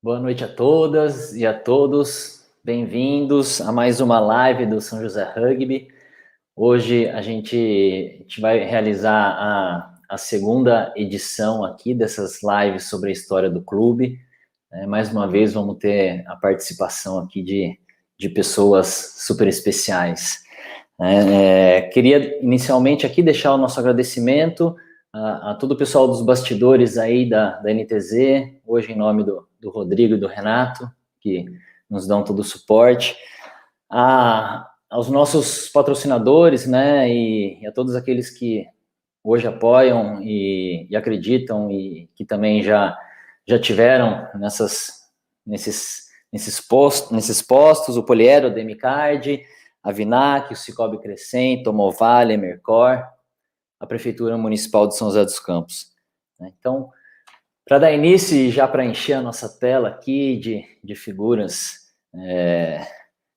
Boa noite a todas e a todos. Bem-vindos a mais uma live do São José Rugby. Hoje a gente vai realizar a segunda edição aqui dessas lives sobre a história do clube. Mais uma vez vamos ter a participação aqui de pessoas super especiais. Queria inicialmente aqui deixar o nosso agradecimento a todo o pessoal dos bastidores aí da NTZ, hoje em nome do Rodrigo e do Renato, que nos dão todo o suporte, aos nossos patrocinadores, né, e a todos aqueles que hoje apoiam e acreditam e que também já tiveram nesses postos, o Poliero, o Demicard, a Vinac, o Cicobi Crescento, o Movale, a Mercor, a Prefeitura Municipal de São José dos Campos. Então, para dar início e já para encher a nossa tela aqui de figuras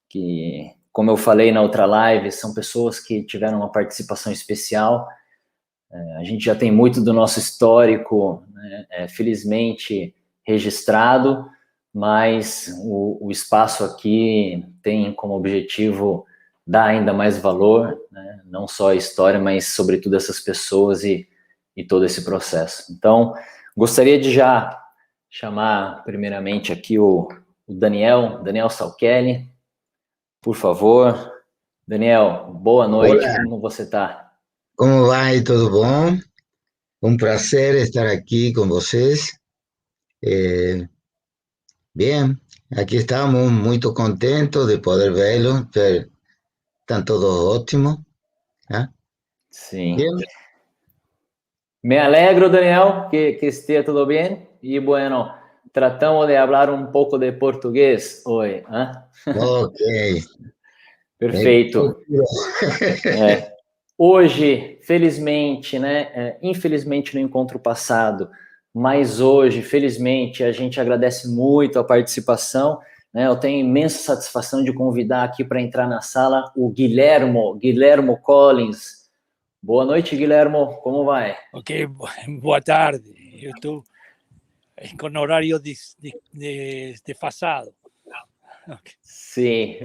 que, como eu falei na outra live, são pessoas que tiveram uma participação especial. A gente já tem muito do nosso histórico, né, felizmente registrado, mas o espaço aqui tem como objetivo dar ainda mais valor, né, não só a história, mas sobretudo essas pessoas e todo esse processo. Então, gostaria de já chamar primeiramente aqui o Daniel Salkelli, por favor. Daniel, boa noite, Olá, como você está? como vai? Tudo bom? Um prazer estar aqui com vocês. Eh, Bien, aqui estamos muito contentos de poder vê-los, estão todos ótimos. ¿Ah? Sim. Bien, Me alegro, Daniel, que esté todo bien. Y bueno, tratamos de hablar un poco de portugués hoy. ok. Me Perfeito. procurou. Hoje, felizmente, né? Infelizmente no encontro passado, mas hoje, felizmente, a gente agradece muito a participação. Né? Eu tenho imensa satisfação de convidar aqui para entrar na sala o Guilhermo Collins. Boa noite, Guilhermo. Como vai? Ok, boa tarde. Eu estou com horário desfasado. Okay. Sim.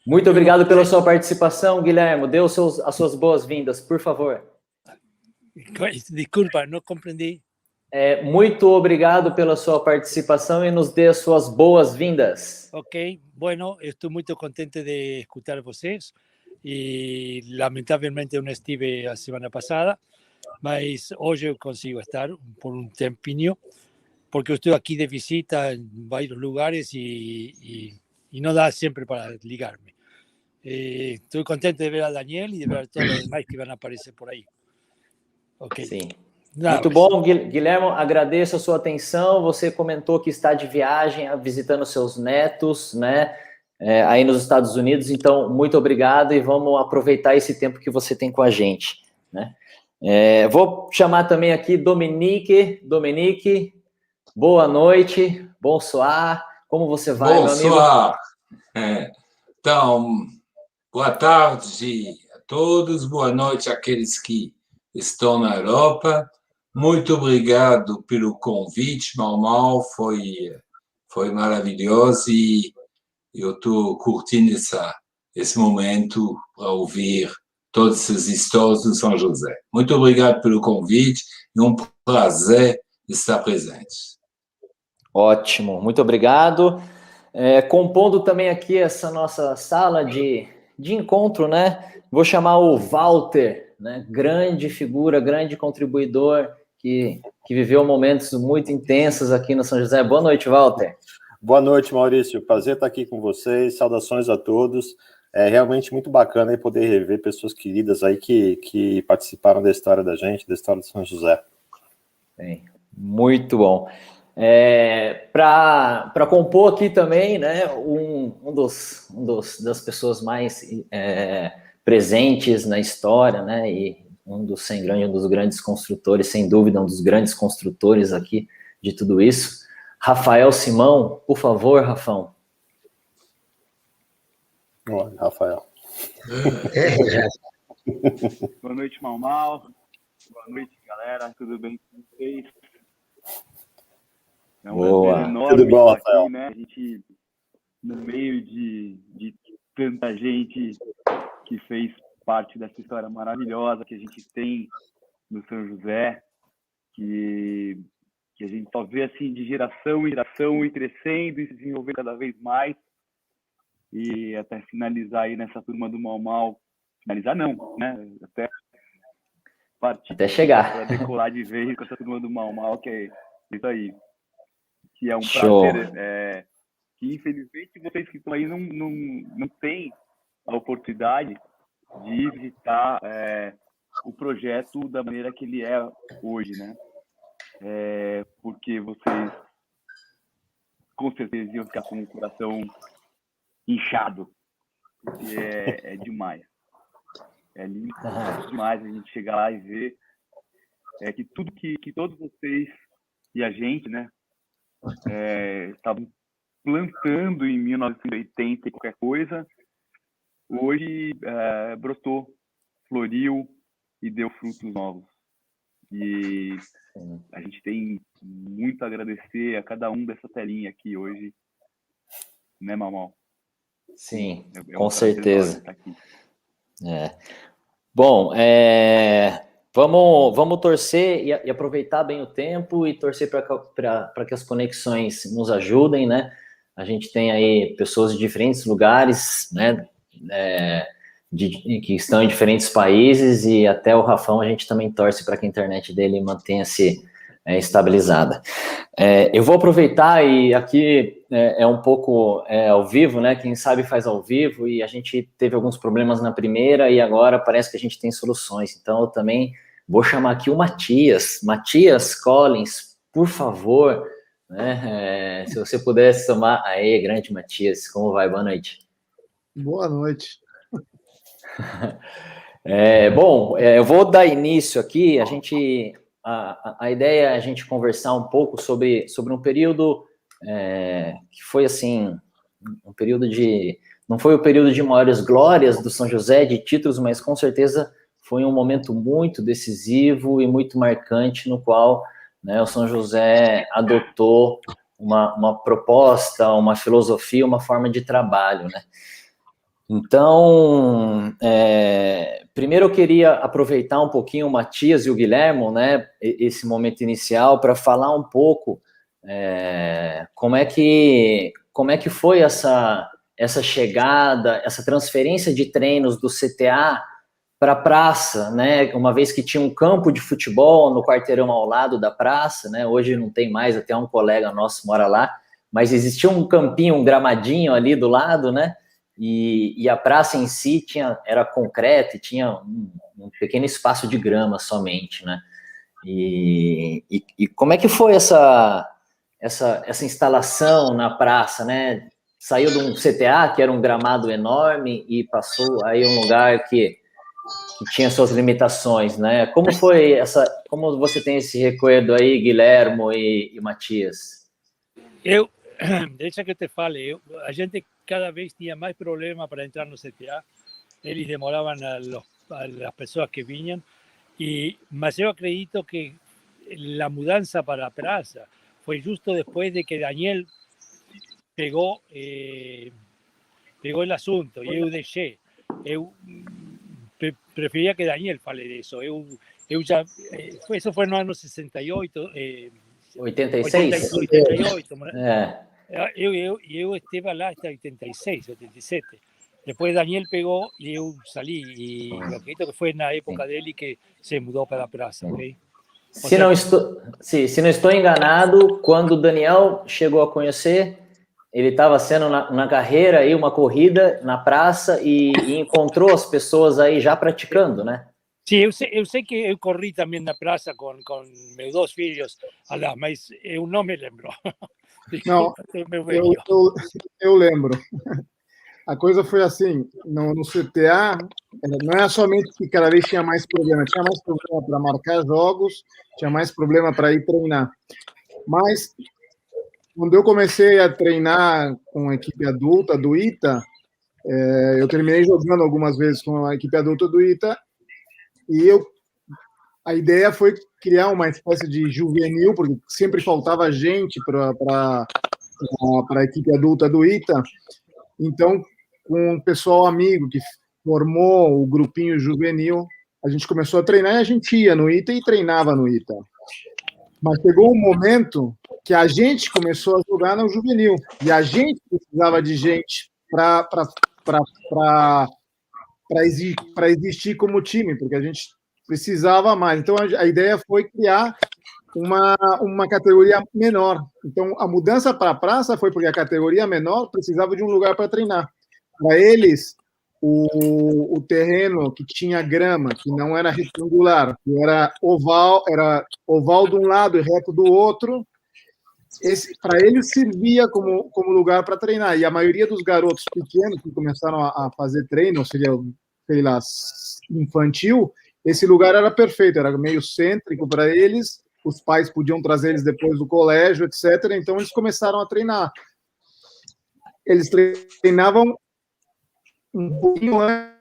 Muito obrigado pela sua participação, Guilherme. Dê as suas boas-vindas, por favor. Desculpa, não compreendi. Muito obrigado pela sua participação e nos dê as suas boas-vindas. Ok, bueno, estou muito contente de escutar vocês e lamentavelmente eu não estive a semana passada, mas hoje eu consigo estar por um tempinho, porque eu estou aqui de visita em vários lugares e não dá sempre para ligar-me. Estou contente de ver a Daniel e de ver a todos os demais que vão aparecer por aí. Ok. Sim. Muito bom, Guilherme, agradeço a sua atenção. Você comentou que está de viagem, visitando seus netos, né, aí nos Estados Unidos. Então, muito obrigado e vamos aproveitar esse tempo que você tem com a gente, né? Vou chamar também aqui Dominique. Dominique, boa noite, bonsoir. Como você vai, meu amigo? Bonsoir. Então, boa tarde a todos, boa noite àqueles que estão na Europa. Muito obrigado pelo convite, Mal, foi maravilhoso e eu estou curtindo esse momento para ouvir todas as histórias do São José. Muito obrigado pelo convite e um prazer estar presente. Ótimo, muito obrigado. Compondo também aqui essa nossa sala de encontro, né? Vou chamar o Walter, né? Grande figura, grande contribuidor, que viveu momentos muito intensos aqui no São José. Boa noite, Walter. Boa noite, Maurício. Prazer estar aqui com vocês. Saudações a todos. É realmente muito bacana aí poder rever pessoas queridas aí que participaram da história da gente, da história de São José. Bem, muito bom. Para compor aqui também, né, das pessoas mais presentes na história, né, e um dos grandes construtores, sem dúvida, um dos grandes construtores aqui de tudo isso, Rafael Simão. Por favor, Rafão. Olha, Rafael. Boa noite, Mal. Boa noite, galera. Tudo bem com vocês? É um Boa. prazer enorme Tudo bom, estar aqui, né? A gente, no meio de tanta gente que fez parte dessa história maravilhosa que a gente tem no São José, que a gente só vê assim de geração em geração e crescendo e se desenvolver cada vez mais. E até finalizar aí nessa turma do Mau Mau, finalizar não, né? Até partir Até chegar. para decolar de vez com essa turma do Mau Mau, que é isso aí. Que é um Show. prazer, que infelizmente vocês que estão aí não têm a oportunidade de visitar o projeto da maneira que ele é hoje, né? Porque vocês com certeza iam ficar com o coração inchado, porque é demais. É lindo demais a gente chegar lá e ver que tudo que todos vocês e a gente, né, estavam plantando em 1980 e qualquer coisa, hoje brotou, floriu e deu frutos novos. E a gente tem muito a agradecer a cada um dessa telinha aqui hoje, né, Mau? Sim, É com um prazer certeza. enorme estar aqui. Bom, vamos torcer e aproveitar bem o tempo e torcer para que as conexões nos ajudem, né? A gente tem aí pessoas de diferentes lugares, né? Que estão em diferentes países, e até o Rafão a gente também torce para que a internet dele mantenha-se estabilizada. Eu vou aproveitar, e aqui é um pouco ao vivo, né? Quem sabe faz ao vivo, e a gente teve alguns problemas na primeira e agora parece que a gente tem soluções. Então eu também vou chamar aqui o Matias Collins, por favor, né? Se você pudesse somar. Aí, grande Matias, como vai? Boa noite. Boa noite. Bom, eu vou dar início aqui. A ideia é a gente conversar um pouco sobre um período que foi assim, um período não foi o período de maiores glórias do São José, de títulos, mas com certeza foi um momento muito decisivo e muito marcante, no qual, né, o São José adotou uma proposta, uma filosofia, uma forma de trabalho, né? Então, primeiro eu queria aproveitar um pouquinho o Matias e o Guilhermo, né, esse momento inicial, para falar um pouco como é que foi essa chegada, essa transferência de treinos do CTA para a praça, né, uma vez que tinha um campo de futebol no quarteirão ao lado da praça, né, hoje não tem mais, até um colega nosso mora lá, mas existia um campinho, um gramadinho ali do lado, né, e a praça em si era concreto e tinha um pequeno espaço de grama somente, né? E como é que foi essa instalação na praça, né? Saiu de um CTA, que era um gramado enorme, e passou aí a um lugar que tinha suas limitações, né? Como foi como você tem esse recuerdo aí, Guilhermo e Matias? Deixa que eu te fale, a gente cada vez tinha mais problema para entrar no CTA, eles demoravam as pessoas que vinham, mas eu acredito que a mudança para a praça foi justo depois de que Daniel pegou o assunto, e eu deixei. Eu preferia que Daniel fale disso. Isso foi no ano 68, 86? 88. Eu estive lá hasta 86, 87. Depois Daniel pegou e eu saí. E eu acredito que foi na época dele que se mudou para a praça. Okay? Se não estou enganado, quando o Daniel chegou a conhecer, ele estava sendo na carreira aí, uma corrida na praça, e encontrou as pessoas aí já praticando, né? Sim, eu sei que eu corri também na praça com meus 2 filhos, mas eu não me lembro. Não, eu lembro. A coisa foi assim, no CTA, não é somente que cada vez tinha mais problema para marcar jogos, tinha mais problema para ir treinar. Mas, quando eu comecei a treinar com a equipe adulta do ITA, eu terminei jogando algumas vezes com a equipe adulta do ITA, e a ideia foi criar uma espécie de juvenil, porque sempre faltava gente para a equipe adulta do ITA. Então, com um pessoal amigo que formou o grupinho juvenil, a gente começou a treinar e a gente ia no ITA e treinava no ITA. Mas chegou um momento que a gente começou a jogar no juvenil e a gente precisava de gente para existir como time, porque a gente precisava mais. Então, a ideia foi criar uma categoria menor. Então, a mudança para a praça foi porque a categoria menor precisava de um lugar para treinar. Para eles, o terreno que tinha grama, que não era retangular, que era oval de um lado e reto do outro, para eles servia como lugar para treinar. E a maioria dos garotos pequenos que começaram a fazer treino, ou seja, sei lá, infantil, esse lugar era perfeito, era meio cêntrico para eles, os pais podiam trazer eles depois do colégio, etc. Então, eles começaram a treinar. Eles treinavam um pouquinho antes,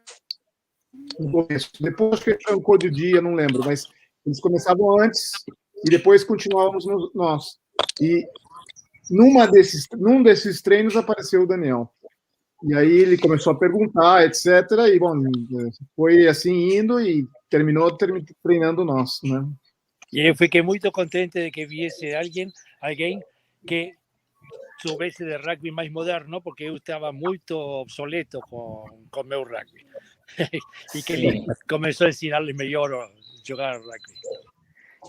no começo. Depois que trancou de dia, não lembro, mas eles começavam antes e depois continuávamos nós. E num desses treinos apareceu o Daniel. E aí ele começou a perguntar, etc. E, bom, foi assim indo e terminou treinando nós, né? E eu fiquei muito contente de que viesse alguém que soubesse de rugby mais moderno, porque eu estava muito obsoleto com meu rugby. E que ele começou a ensinar-lhes melhor a jogar rugby.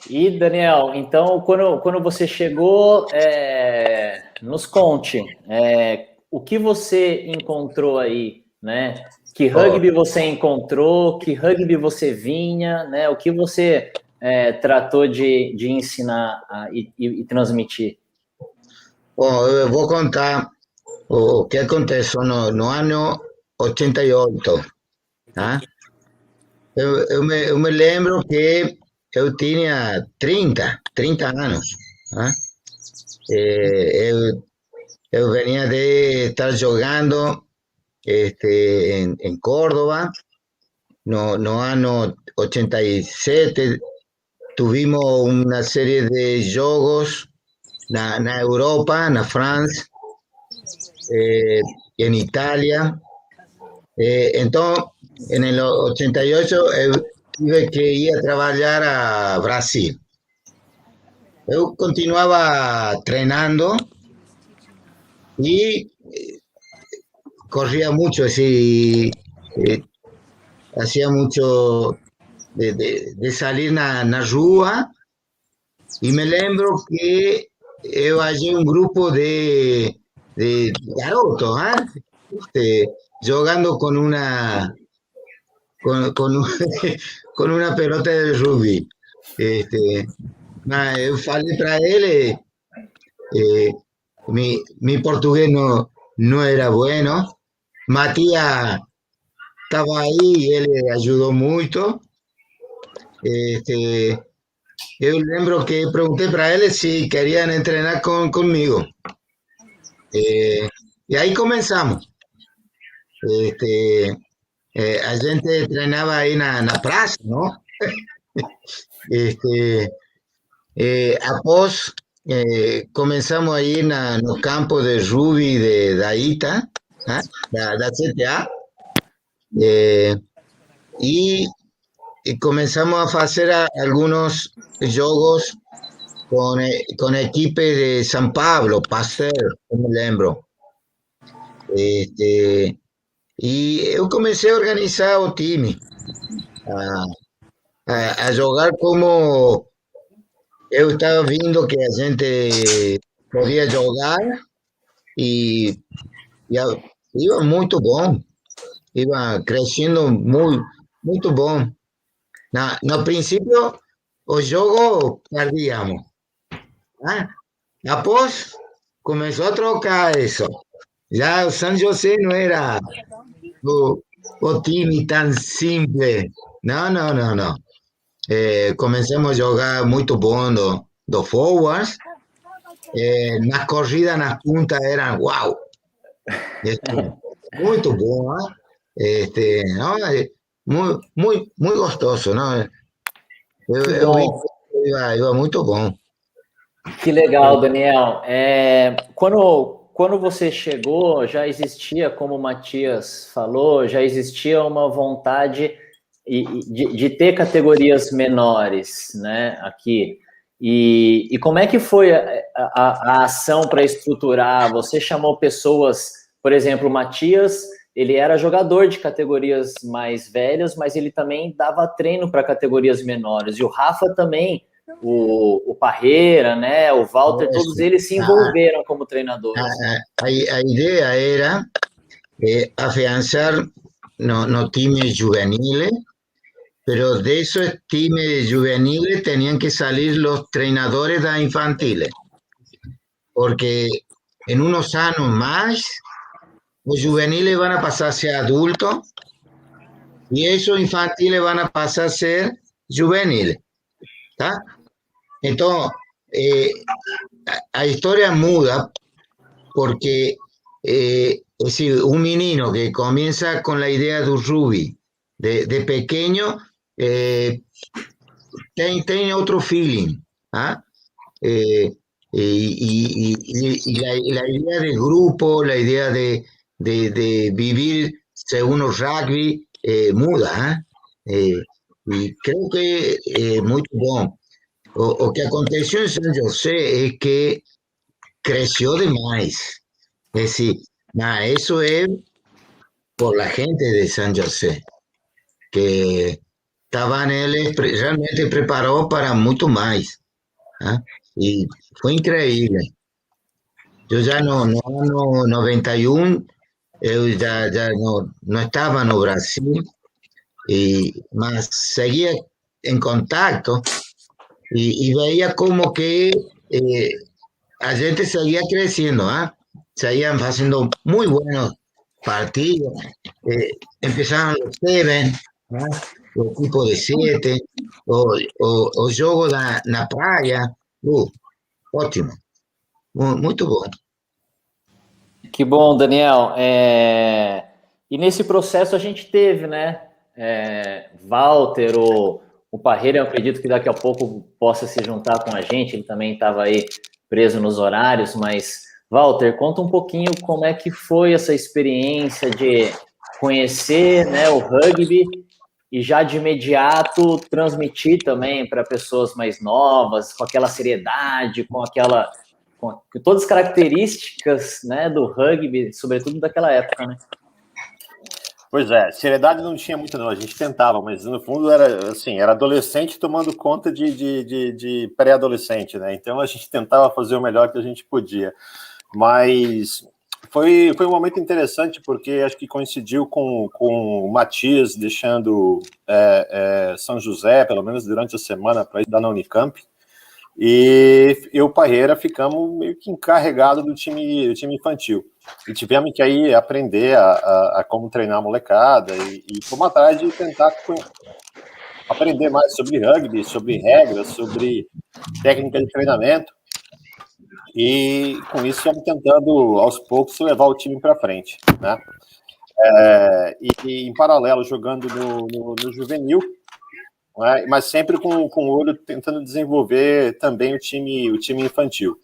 E, Daniel, então, quando você chegou, nos conte, o que você encontrou aí, né? Que rugby você encontrou, que rugby você vinha, né? O que você tratou de ensinar e transmitir? Bom, eu vou contar o que aconteceu no ano 88. Tá? Eu me lembro que eu tinha 30 anos. Tá? Eu venía de estar jogando en Córdoba. No año 87 tuvimos una serie de jogos na Europa, na Francia, en Italia. Entonces, en el 88 tuve que ir a trabajar a Brasil. Yo continuaba treinando y corría mucho, así, hacía mucho de salir na rua, y me lembro que yo hallé un grupo de garotos, jugando con una pelota de rugby. Yo falei para él, mi portugués no era bueno. Matías estaba ahí y él ayudó mucho. Yo lembro que pregunté para él si querían entrenar conmigo. Y ahí comenzamos. A gente treinava aí na praça, não? Após começamos aí no campo de rugby da ITA, né? da CTA, e começamos a fazer alguns jogos com a equipe de São Paulo, Pasteur, eu me lembro. E eu comecei a organizar o time, a jogar como eu estava vendo que a gente podia jogar e iba muito bom, iba crescendo muito bom. No princípio, o jogo perdíamos. Após, começou a trocar isso. Já o San José não era o time tão simples. Não. Começamos a jogar muito bom do forwards. Nas corridas, nas puntas, eram uau! Muito bom, muito gostoso, não? Eu iba muito bom. Que legal, Daniel. Quando você chegou, já existia, como o Matias falou, já existia uma vontade de ter categorias menores, né, aqui. E como é que foi a ação para estruturar? Você chamou pessoas, por exemplo, o Matias, ele era jogador de categorias mais velhas, mas ele também dava treino para categorias menores. E o Rafa também, o Parreira, né, o Walter, todos eles se envolveram como treinadores. A ideia era afianzar no times juveniles, pero de esos times juveniles tenían que salir los treinadores de infantiles, porque en unos años más los juveniles van a pasar a ser adultos y esos infantiles van a pasar a ser juveniles, ¿tá? Entonces, la historia muda porque es decir, un menino que comienza con la idea de un rugby de pequeño tiene otro feeling, ¿ah? Y la idea del grupo, la idea de vivir según los rugby muda, y creo que muy bueno. O que aconteció en San José es que creció demais. Es decir, eso es por la gente de San José, que estaban realmente preparó para mucho más. ¿Ah? Y fue increíble. Yo ya no 91, ya no estaba en Brasil, más seguía en contacto y veía como que la gente seguía creciendo, ¿ah? Seguían haciendo muy buenos partidos, empezaron los seven, ¿ah? O equipo de 7, o jogo na praia. Ótimo. Muito bom. Que bom, Daniel. E nesse processo a gente teve, né? Walter, o Parreira, eu acredito que daqui a pouco possa se juntar com a gente, ele também estava aí preso nos horários, mas, Walter, conta um pouquinho como é que foi essa experiência de conhecer, né, o rugby e já de imediato transmitir também para pessoas mais novas, com aquela seriedade, com todas as características, né, do rugby, sobretudo daquela época, né? Pois é, seriedade não tinha muito não, a gente tentava, mas no fundo era assim, era adolescente tomando conta de pré-adolescente, né? Então a gente tentava fazer o melhor que a gente podia, mas foi um momento interessante porque acho que coincidiu com o Matias deixando São José, pelo menos durante a semana, para estudar na Unicamp, e eu e o Parreira ficamos meio que encarregados do time infantil. E tivemos que aí aprender a como treinar a molecada e fomos atrás de tentar aprender mais sobre rugby, sobre regras, sobre técnica de treinamento. E com isso estamos tentando, aos poucos, levar o time para frente, né? E em paralelo, jogando no juvenil, né? Mas sempre com o olho tentando desenvolver também o time infantil.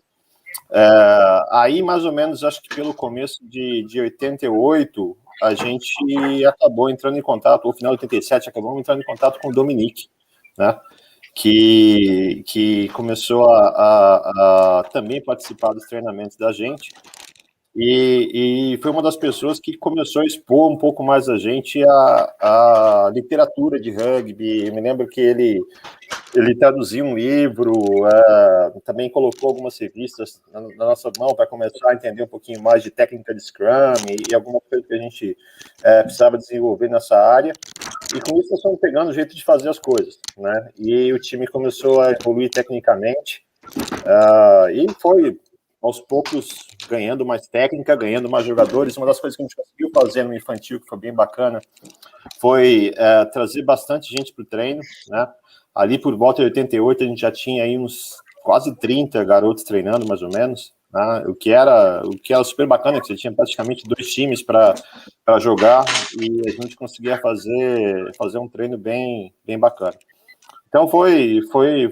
Aí, mais ou menos, acho que pelo começo de 88, a gente acabou entrando em contato, ou final de 87, acabamos entrando em contato com o Dominique, né? Que começou a também participar dos treinamentos da gente, e foi uma das pessoas que começou a expor um pouco mais a gente a literatura de rugby. Eu me lembro que ele traduziu um livro, também colocou algumas revistas na nossa mão para começar a entender um pouquinho mais de técnica de Scrum e alguma coisa que a gente precisava desenvolver nessa área. E com isso nós estamos pegando o jeito de fazer as coisas, né? E o time começou a evoluir tecnicamente, e foi aos poucos ganhando mais técnica, ganhando mais jogadores. Uma das coisas que a gente conseguiu fazer no infantil, que foi bem bacana, foi trazer bastante gente para o treino, né? Ali por volta de 88 a gente já tinha aí uns quase 30 garotos treinando, mais ou menos, né? O que era super bacana, que você tinha praticamente 2 times para jogar, e a gente conseguia fazer um treino bem bacana. Então foi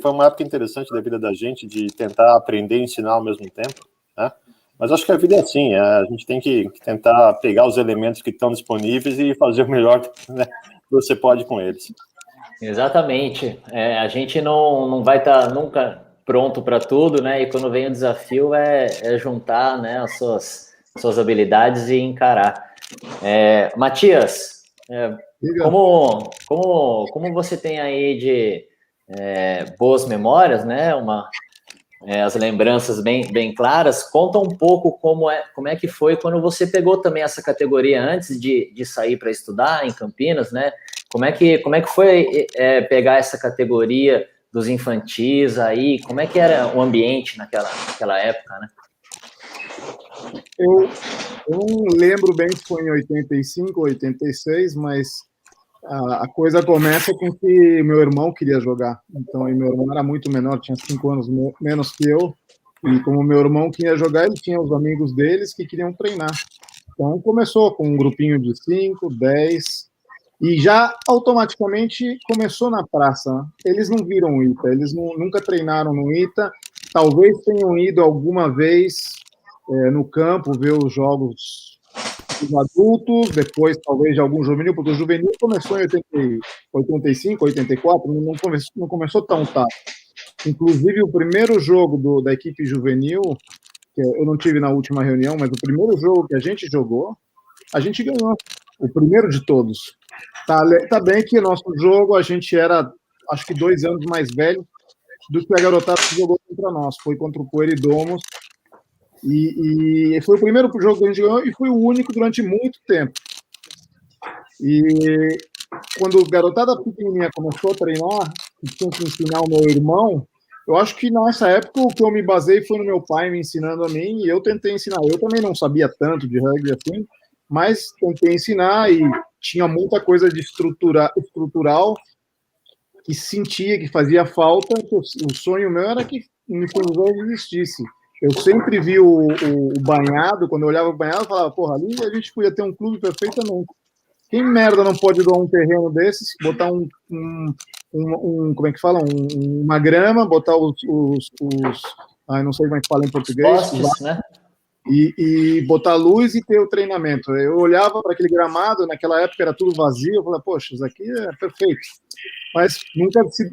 uma época interessante da vida da gente, de tentar aprender e ensinar ao mesmo tempo, né? Mas acho que a vida é assim, a gente tem que tentar pegar os elementos que estão disponíveis e fazer o melhor, né, que você pode com eles. Exatamente. A gente não vai estar nunca pronto para tudo, né? E quando vem o desafio é juntar, né, as suas habilidades e encarar. Matias, como você tem aí de boas memórias, né? As lembranças bem claras, conta um pouco como é que foi quando você pegou também essa categoria antes de sair para estudar em Campinas, né? Como é que foi pegar essa categoria dos infantis aí? Como é que era o ambiente naquela época, né? Eu não lembro bem se foi em 85 ou 86, mas a coisa começa com que meu irmão queria jogar. Então, meu irmão era muito menor, tinha 5 anos menos que eu. E como meu irmão queria jogar, ele tinha os amigos deles que queriam treinar. Então, começou com um grupinho de 5, 10, e já automaticamente começou na praça. Eles não viram o ITA, eles nunca treinaram no ITA. Talvez tenham ido alguma vez no campo ver os jogos dos adultos, depois talvez de algum juvenil, porque o juvenil começou em 85, 84, não começou tão tarde. Inclusive, o primeiro jogo da equipe juvenil, que eu não tive na última reunião, mas o primeiro jogo que a gente jogou, a gente ganhou. O primeiro de todos. Tá bem que nosso jogo, a gente era, acho que 2 anos mais velho do que a garotada que jogou contra nós. Foi contra o Pueridomos. E foi o primeiro jogo que a gente ganhou e foi o único durante muito tempo. E quando a garotada pequenininha começou a treinar, e tinha que ensinar o meu irmão, eu acho que nessa época o que eu me basei foi no meu pai me ensinando a mim, e eu tentei ensinar. Eu também não sabia tanto de rugby assim, mas tentei ensinar e tinha muita coisa de estrutural que sentia, que fazia falta. O sonho meu era que no São José existisse. Eu sempre vi o banhado, quando eu olhava o banhado, eu falava, porra, ali a gente podia ter um clube perfeitamente. Quem merda não pode doar um terreno desses, botar como é que fala? Uma grama, botar não sei como é que fala em português. Postes, né? E botar luz e ter o treinamento. Eu olhava para aquele gramado, naquela época era tudo vazio, eu falava, poxa, isso aqui é perfeito. Mas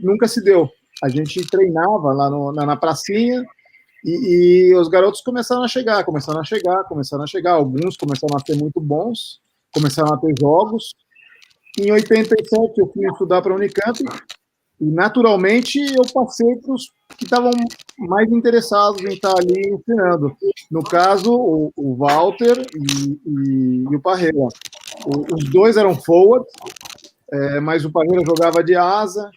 nunca se deu. A gente treinava lá na pracinha, e os garotos começaram a chegar. Alguns começaram a ser muito bons, começaram a ter jogos. Em 87, eu fui estudar para a Unicamp, e naturalmente eu passei para os que estavam mais interessados em estar ali ensinando. No caso, o Walter e o Parreira. Os dois eram forwards, mas o Parreira jogava de asa,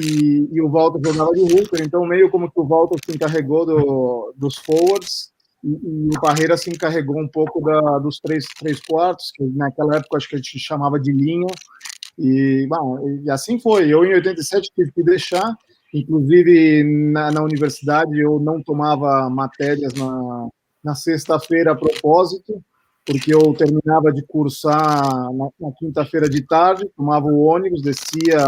e o Walter jogava de hooker, então meio como que o Walter se encarregou dos forwards e o Parreira se encarregou um pouco dos três quartos, que naquela época acho que a gente chamava de linha, e assim foi. Eu em 87 tive que deixar, inclusive na universidade eu não tomava matérias na sexta-feira a propósito, porque eu terminava de cursar na quinta-feira de tarde, tomava o ônibus, descia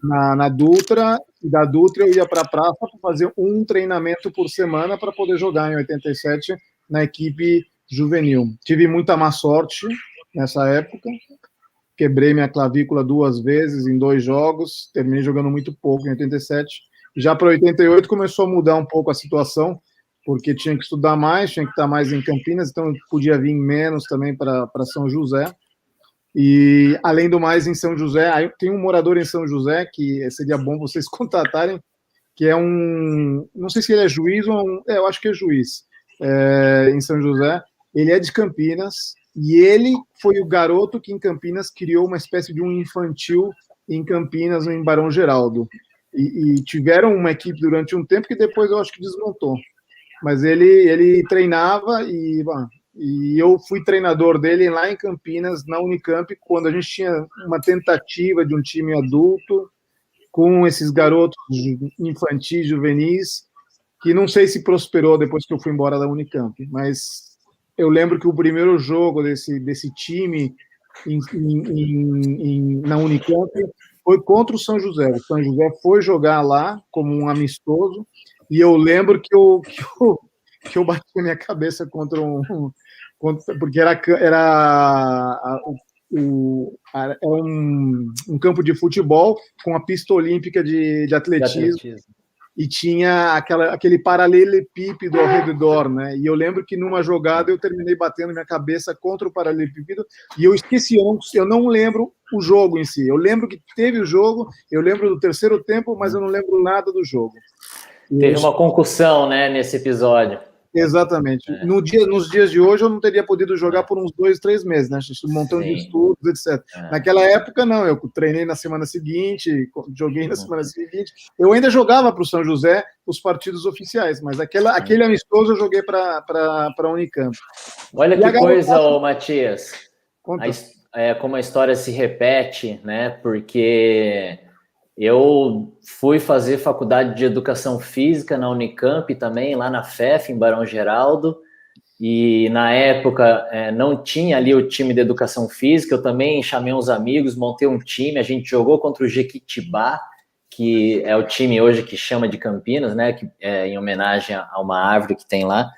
na Dutra, e da Dutra eu ia para a praça para fazer um treinamento por semana para poder jogar em 87 na equipe juvenil. Tive muita má sorte nessa época, quebrei minha clavícula 2 vezes em 2 jogos, terminei jogando muito pouco em 87. Já para 88 começou a mudar um pouco a situação, porque tinha que estudar mais, tinha que estar mais em Campinas, então eu podia vir menos também para São José. E, além do mais, em São José, tem um morador em São José, que seria bom vocês contatarem, que é não sei se ele é juiz ou eu acho que é juiz, em São José. Ele é de Campinas, e ele foi o garoto que em Campinas criou uma espécie de um infantil em Campinas, em Barão Geraldo. E tiveram uma equipe durante um tempo que depois eu acho que desmontou. Mas ele treinava e eu fui treinador dele lá em Campinas, na Unicamp, quando a gente tinha uma tentativa de um time adulto com esses garotos infantis, juvenis, que não sei se prosperou depois que eu fui embora da Unicamp, mas eu lembro que o primeiro jogo desse time na Unicamp foi contra o São José. O São José foi jogar lá como um amistoso, e eu lembro que eu bati a minha cabeça contra porque era um campo de futebol com a pista olímpica de atletismo. E tinha aquele paralelepípedo ao redor, né? E eu lembro que numa jogada eu terminei batendo minha cabeça contra o paralelepípedo e eu esqueci, eu não lembro o jogo em si. Eu lembro que teve o jogo, eu lembro do terceiro tempo, mas eu não lembro nada do jogo. Teve uma concussão, né, nesse episódio. Exatamente. Nos dias de hoje eu não teria podido jogar por uns 2, 3 meses, né? Um montão de estudos, etc. Naquela época, não. Eu treinei na semana seguinte, joguei na semana seguinte. Eu ainda jogava para o São José os partidos oficiais, mas aquele amistoso eu joguei para a Unicamp. Olha que coisa, Matias. Como a história se repete, né? Porque eu fui fazer faculdade de Educação Física na Unicamp também, lá na FEF, em Barão Geraldo, e na época não tinha ali o time de Educação Física, eu também chamei uns amigos, montei um time, a gente jogou contra o Jequitibá, que é o time hoje que chama de Campinas, né, que é em homenagem a uma árvore que tem lá,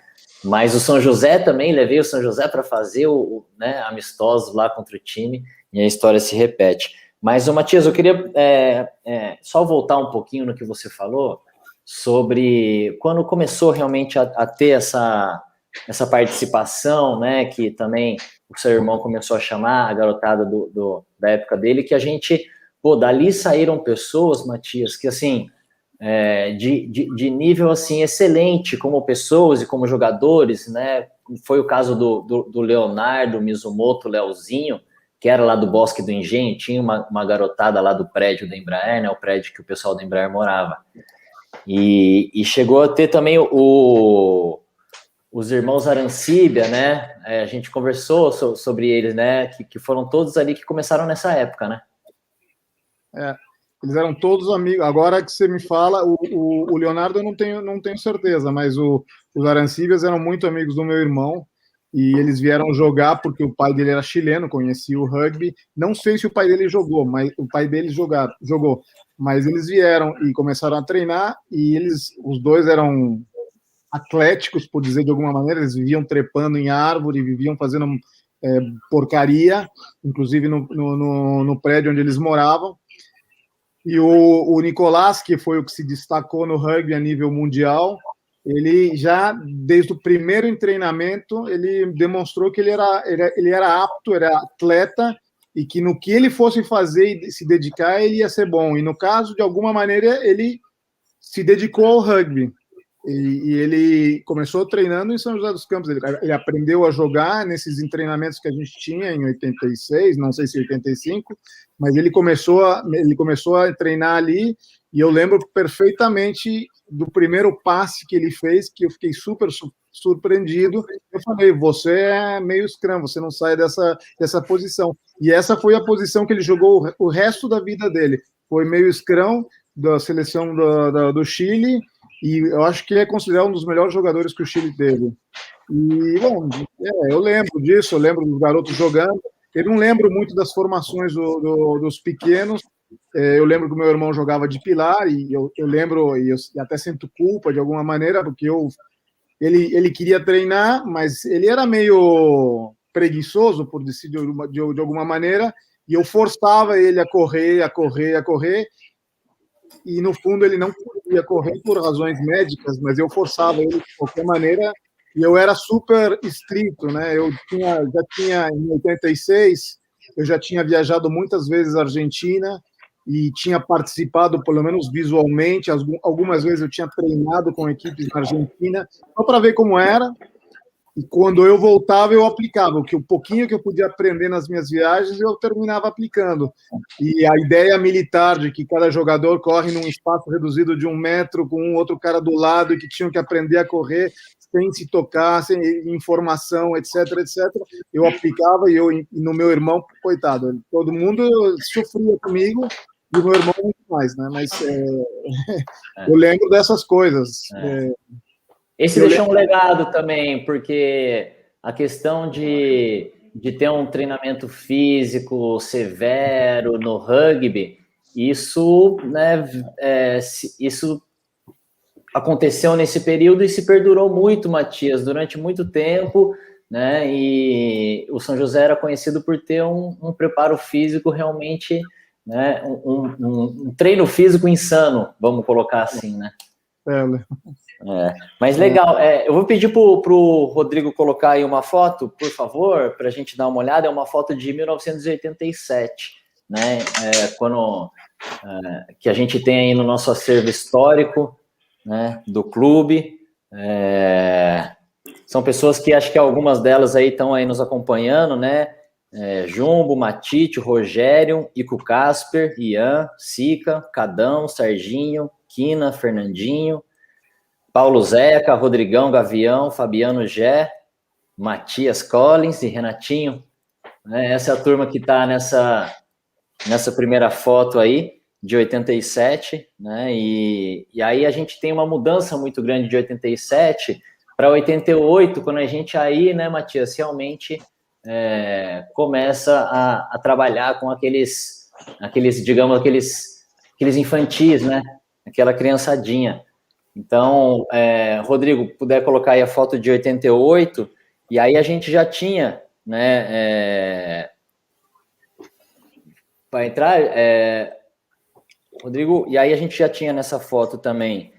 mas o São José também, levei o São José para fazer amistosos lá contra o time, e a história se repete. Mas, Matias, eu queria só voltar um pouquinho no que você falou sobre quando começou realmente a ter essa participação, né, que também o seu irmão começou a chamar a garotada da época dele, que a gente, dali saíram pessoas, Matias, que, assim, de nível, assim, excelente, como pessoas e como jogadores, né, foi o caso do Leonardo Mizumoto, Leozinho, que era lá do Bosque do Engenho, tinha uma garotada lá do prédio da Embraer, né, o prédio que o pessoal da Embraer morava. E chegou a ter também os irmãos Arancíbia, né, a gente conversou sobre eles, né, que foram todos ali que começaram nessa época, né? Eles eram todos amigos. Agora que você me fala, o Leonardo eu não tenho certeza, mas os Arancíbias eram muito amigos do meu irmão, e eles vieram jogar porque o pai dele era chileno, conhecia o rugby. Não sei se o pai dele jogou, mas o pai dele jogou. Mas eles vieram e começaram a treinar, e os dois eram atléticos, por dizer de alguma maneira. Eles viviam trepando em árvore, viviam fazendo porcaria, inclusive no prédio onde eles moravam. E o Nicolás, que foi o que se destacou no rugby a nível mundial, ele já, desde o primeiro treinamento, ele demonstrou que ele era apto, era atleta, e que no que ele fosse fazer e se dedicar, ele ia ser bom. E no caso, de alguma maneira, ele se dedicou ao rugby. E ele começou treinando em São José dos Campos. Ele aprendeu a jogar nesses treinamentos que a gente tinha em 86, não sei se 85, mas ele começou a treinar ali, e eu lembro perfeitamente do primeiro passe que ele fez, que eu fiquei super surpreendido. Eu falei, você é meio scrum, você não sai dessa posição. E essa foi a posição que ele jogou o resto da vida dele. Foi meio scrum da seleção do Chile, e eu acho que ele é considerado um dos melhores jogadores que o Chile teve. E, bom, eu lembro disso, eu lembro dos garotos jogando. Eu não lembro muito das formações dos pequenos. Eu lembro que o meu irmão jogava de pilar, e eu lembro, e eu até sinto culpa de alguma maneira, porque ele queria treinar, mas ele era meio preguiçoso, por dizer de alguma maneira, e eu forçava ele a correr, e no fundo ele não podia correr por razões médicas, mas eu forçava ele de qualquer maneira, e eu era super estrito, né? Eu já tinha, em 86, eu já tinha viajado muitas vezes à Argentina, e tinha participado, pelo menos visualmente, algumas vezes eu tinha treinado com equipes na Argentina, só para ver como era, e quando eu voltava, eu aplicava. O pouquinho que eu podia aprender nas minhas viagens, eu terminava aplicando. E a ideia militar de que cada jogador corre num espaço reduzido de 1 metro, com um outro cara do lado, e que tinham que aprender a correr sem se tocar, sem informação, etc., eu aplicava, e no meu irmão, coitado, todo mundo sofria comigo, e o meu irmão muito mais, né? Mas eu lembro dessas coisas. Esse deixou um legado também, porque a questão de ter um treinamento físico severo no rugby isso, né, isso aconteceu nesse período e se perdurou muito, Matias, durante muito tempo, né? E o São José era conhecido por ter um preparo físico realmente, né? Um treino físico insano, vamos colocar assim, né? Mas legal, eu vou pedir para o Rodrigo colocar aí uma foto, por favor, para a gente dar uma olhada. É uma foto de 1987, né? Que a gente tem aí no nosso acervo histórico, né, do clube. São pessoas que acho que algumas delas aí estão aí nos acompanhando, né? Jumbo, Matite, Rogério, Ico Casper, Ian, Sica, Cadão, Serginho, Quina, Fernandinho, Paulo Zeca, Rodrigão, Gavião, Fabiano Gé, Matias Collins e Renatinho. Essa é a turma que está nessa primeira foto aí, de 87, né? E aí a gente tem uma mudança muito grande de 87 para 88, quando a gente aí, né, Matias, realmente começa a trabalhar com aqueles infantis, né? Aquela criançadinha. Então, Rodrigo, puder colocar aí a foto de 88, e aí a gente já tinha, né? Para entrar, Rodrigo, e aí a gente já tinha nessa foto também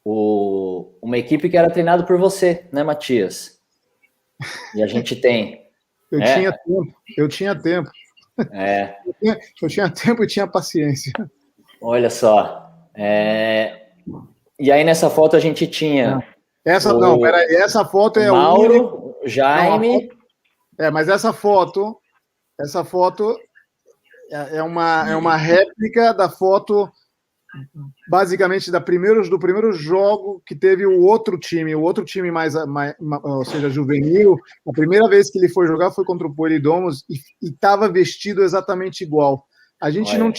uma equipe que era treinada por você, né, Matias? E a gente tem... Eu tinha tempo. Eu tinha tempo e tinha paciência. Olha só. E aí nessa foto a gente tinha... Peraí, essa foto é Mauro, Jaime... mas essa foto é uma réplica da foto, basicamente, do primeiro jogo que teve o outro time mais, ou seja, juvenil. A primeira vez que ele foi jogar foi contra o Polidomos e estava vestido exatamente igual. A gente não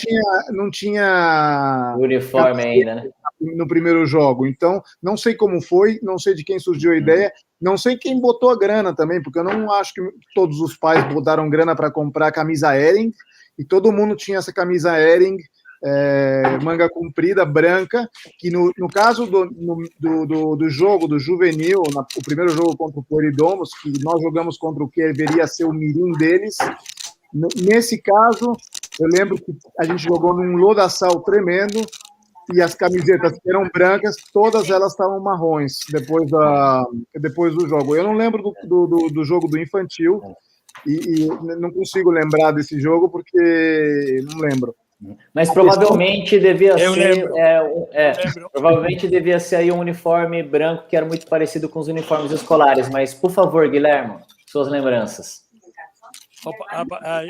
tinha uniforme ainda, né? No primeiro jogo. Então, não sei como foi, não sei de quem surgiu a ideia, não sei quem botou a grana também, porque eu não acho que todos os pais botaram grana para comprar a camisa Hering, e todo mundo tinha essa camisa Hering, manga comprida, branca, que no caso do jogo, do juvenil, o primeiro jogo contra o Polidomos, que nós jogamos contra o que deveria ser o mirim deles, nesse caso, eu lembro que a gente jogou num lodaçal tremendo, e as camisetas que eram brancas, todas elas estavam marrons depois do jogo. Eu não lembro do jogo do infantil, e não consigo lembrar desse jogo porque não lembro. Mas provavelmente devia ser... provavelmente devia ser aí um uniforme branco que era muito parecido com os uniformes escolares. Mas, por favor, Guilherme, suas lembranças.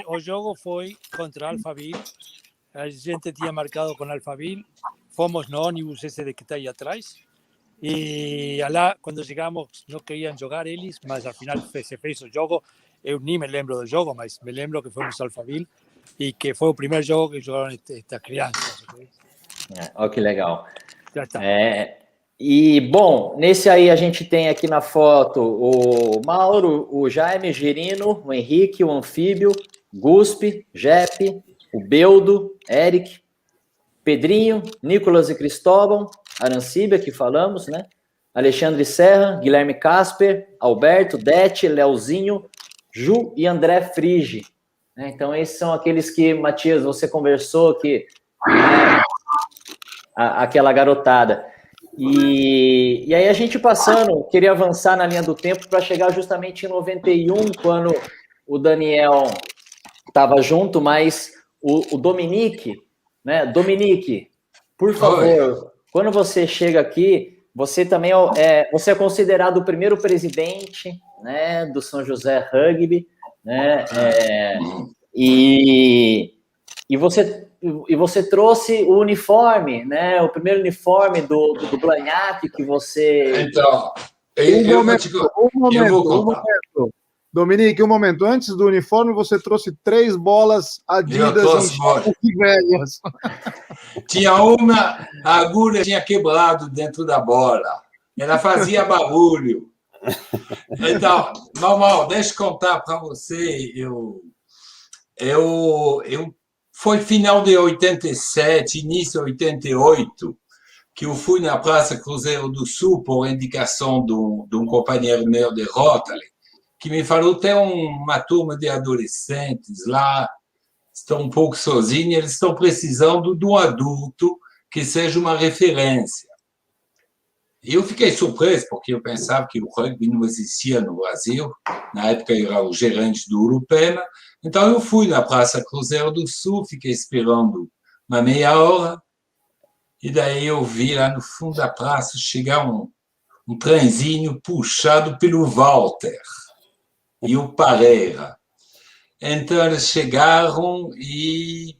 O jogo foi contra Alphaville. A gente tinha marcado com Alphaville. Fomos no ônibus esse que está aí atrás. E lá, quando chegamos, não queriam jogar eles, mas ao final se fez o jogo. Eu nem me lembro do jogo, mas me lembro que fomos a Alphaville e que foi o primeiro jogo que jogaram estas crianças. Olha que legal. Já está. E, bom, nesse aí a gente tem aqui na foto o Mauro, o Jaime, Girino, o Henrique, o Anfíbio, Guspe, Jepe, o Beldo, Eric, Pedrinho, Nicolas e Cristóvão, Arancíbia, que falamos, né? Alexandre Serra, Guilherme Casper, Alberto, Dete, Leozinho, Ju e André Frige. Então, esses são aqueles que, Matias, você conversou, que aquela garotada. E aí a gente passando, queria avançar na linha do tempo para chegar justamente em 91, quando o Daniel estava junto, mas o Dominique, né? Dominique, por favor, quando você chega aqui, você também você é considerado o primeiro presidente, né, do São José Rugby, né? E você trouxe o uniforme, né? O primeiro uniforme do Blagnac que você... Então, um momento. Dominique, um momento. Antes do uniforme, você trouxe 3 bolas Adidas velhas. Tinha uma, a agulha tinha quebrado dentro da bola. Ela fazia barulho. Então, normal, deixa eu contar para você. Eu Foi final de 87, início de 88, que eu fui na Praça Cruzeiro do Sul por indicação de um companheiro meu de Rotary, que me falou: tem uma turma de adolescentes lá, estão um pouco sozinhos, eles estão precisando de um adulto que seja uma referência. E eu fiquei surpreso, porque eu pensava que o rugby não existia no Brasil. Na época, eu era o gerente do Urupema. Então, eu fui na Praça Cruzeiro do Sul, fiquei esperando uma meia hora, e daí eu vi lá no fundo da praça chegar um trenzinho puxado pelo Walter e o Pareira. Então, eles chegaram e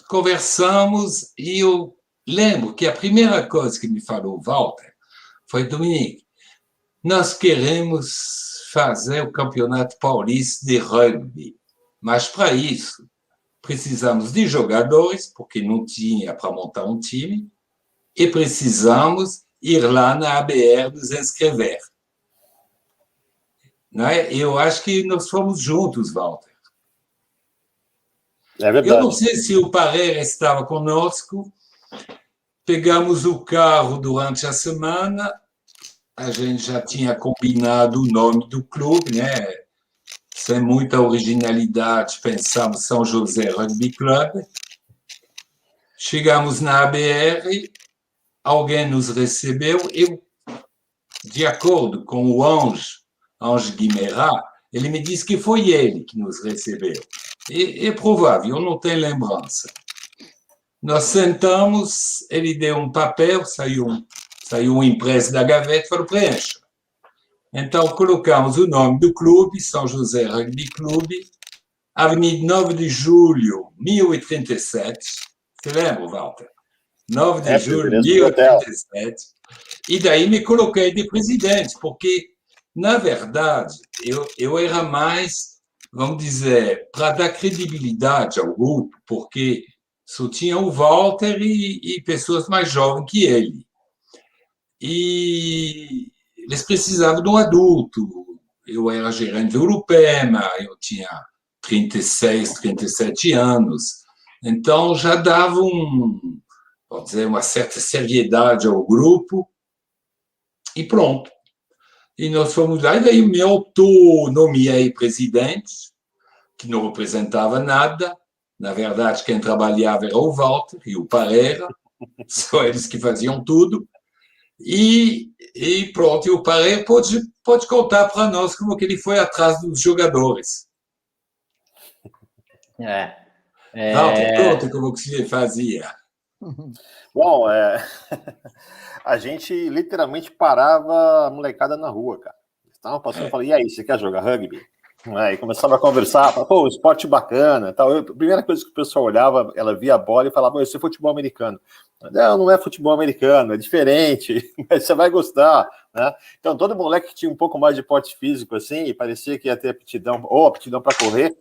conversamos, e eu lembro que a primeira coisa que me falou o Walter foi: Dominique, nós queremos fazer o Campeonato Paulista de Rugby, mas para isso precisamos de jogadores, porque não tinha para montar um time, e precisamos ir lá na ABR nos inscrever. Não é? Eu acho que nós fomos juntos, Walter. É verdade. Eu não sei se o Pareira estava conosco. Pegamos o carro durante a semana, a gente já tinha combinado o nome do clube, né? Sem muita originalidade, pensamos São José Rugby Club. Chegamos na ABR, alguém nos recebeu. Eu, de acordo com o Ange Guimerá, ele me disse que foi ele que nos recebeu. É provável, eu não tenho lembrança. Nós sentamos, ele deu um papel, saiu um impresso da gaveta e falou: preencha. Então, colocamos o nome do clube, São José Rugby Clube, Avenida 9 de Julho, 1037. Você lembra, Walter? 9 de julho, 1037. E daí me coloquei de presidente, porque, na verdade, eu era mais, vamos dizer, para dar credibilidade ao grupo, porque só tinha o Walter e pessoas mais jovens que ele. E eles precisavam de um adulto. Eu era gerente do Urupema, eu tinha 36, 37 anos. Então, já dava vamos dizer, uma certa seriedade ao grupo. E pronto. E nós fomos lá, e daí me autonomeei presidente, que não representava nada. Na verdade, quem trabalhava era o Walter e o Pareira, só eles que faziam tudo. E pronto, e o Pareira pode contar para nós como que ele foi atrás dos jogadores. Walter, conta como que ele fazia. Bom, a gente literalmente parava a molecada na rua, cara. Estavam passando e falava: e aí, você quer jogar rugby? Aí começava a conversar, falava: pô, esporte bacana. Tal. A primeira coisa que o pessoal olhava, ela via a bola e falava: isso é futebol americano. Não é futebol americano, é diferente, mas você vai gostar, né? Então, todo moleque que tinha um pouco mais de porte físico, assim, e parecia que ia ter aptidão para correr,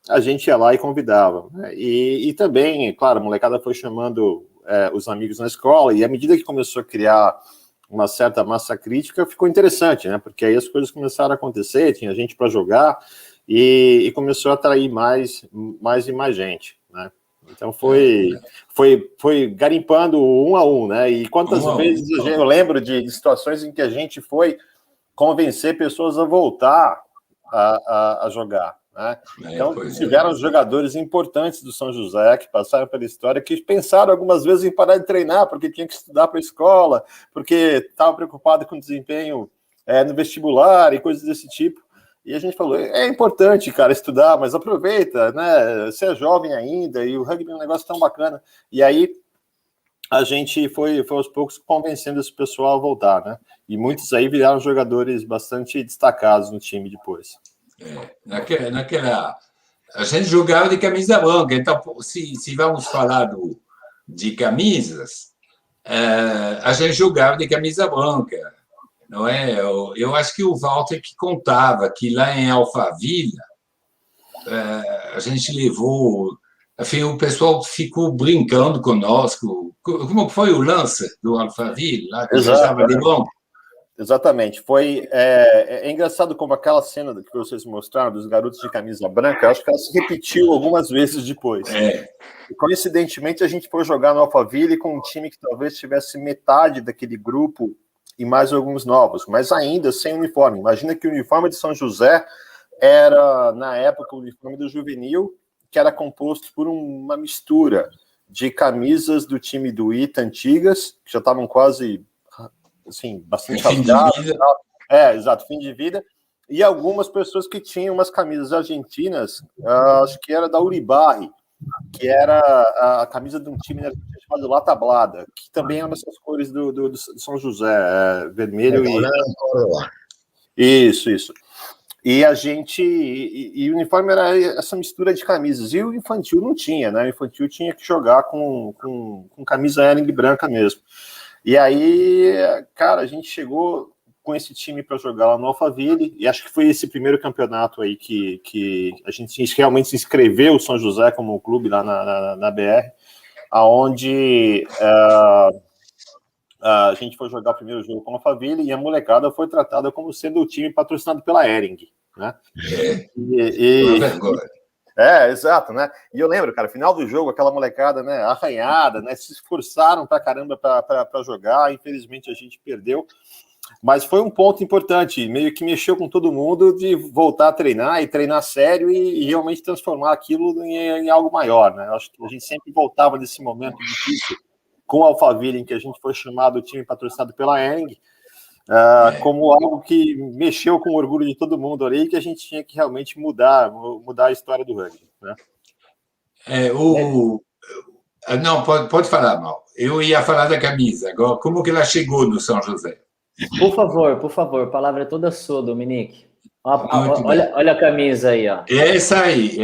a gente ia lá e convidava. Né? E também, claro, a molecada foi chamando os amigos na escola, e à medida que começou a criar uma certa massa crítica, ficou interessante, né? Porque aí as coisas começaram a acontecer, tinha gente para jogar, e começou a atrair mais e mais gente, né? Então foi garimpando um a um, né? E quantas vezes eu lembro de situações em que a gente foi convencer pessoas a voltar a jogar, né? Então tiveram jogadores importantes do São José que passaram pela história, que pensaram algumas vezes em parar de treinar porque tinha que estudar para a escola, porque estava preocupado com o desempenho no vestibular e coisas desse tipo. E a gente falou: é importante, cara, estudar, mas aproveita, né? Você é jovem ainda e o rugby é um negócio tão bacana. E aí a gente foi aos poucos convencendo esse pessoal a voltar, né? E muitos aí viraram jogadores bastante destacados no time depois. Naquela a gente jogava de camisa branca. Então, se vamos falar de camisas, a gente jogava de camisa branca. Não é? Eu acho que o Walter que contava que lá em Alphaville a gente levou, enfim, o pessoal ficou brincando conosco. Como foi o lance do Alphaville lá que já estava de bom? Exatamente. É engraçado como aquela cena que vocês mostraram dos garotos de camisa branca, acho que ela se repetiu algumas vezes depois. E, coincidentemente, a gente foi jogar no Alphaville com um time que talvez tivesse metade daquele grupo e mais alguns novos, mas ainda sem uniforme. Imagina que o uniforme de São José era, na época, o uniforme do juvenil, que era composto por uma mistura de camisas do time do Ita antigas, que já estavam quase, assim, bastante rasgadas. Exato, fim de vida. E algumas pessoas que tinham umas camisas argentinas, acho que era da Uribarri, que era a camisa de um time chamado La Tablada, que também é uma dessas cores do São José, vermelho e... Isso. E a gente... E o uniforme era essa mistura de camisas. E o infantil não tinha, né? O infantil tinha que jogar com camisa Hering branca mesmo. E aí, cara, a gente chegou com esse time para jogar lá no Alphaville, e acho que foi esse primeiro campeonato aí que a gente realmente se inscreveu o São José como clube lá na BR, aonde a gente foi jogar o primeiro jogo com o Alphaville e a molecada foi tratada como sendo o time patrocinado pela Hering, né? Exato, né? E eu lembro, cara, final do jogo, aquela molecada, né, arranhada, né, se esforçaram pra caramba pra jogar, infelizmente a gente perdeu, mas foi um ponto importante, meio que mexeu com todo mundo de voltar a treinar e treinar sério e realmente transformar aquilo em algo maior, né? Eu acho que a gente sempre voltava nesse momento difícil com o Alphaville, em que a gente foi chamado, o time patrocinado pela Hering, como algo que mexeu com o orgulho de todo mundo ali, que a gente tinha que realmente mudar a história do rugby, né? Não, pode falar, Mal. Eu ia falar da camisa. Agora, como que ela chegou no São José? Por favor, a palavra é toda sua, Dominique. Olha a camisa aí, ó. É essa aí.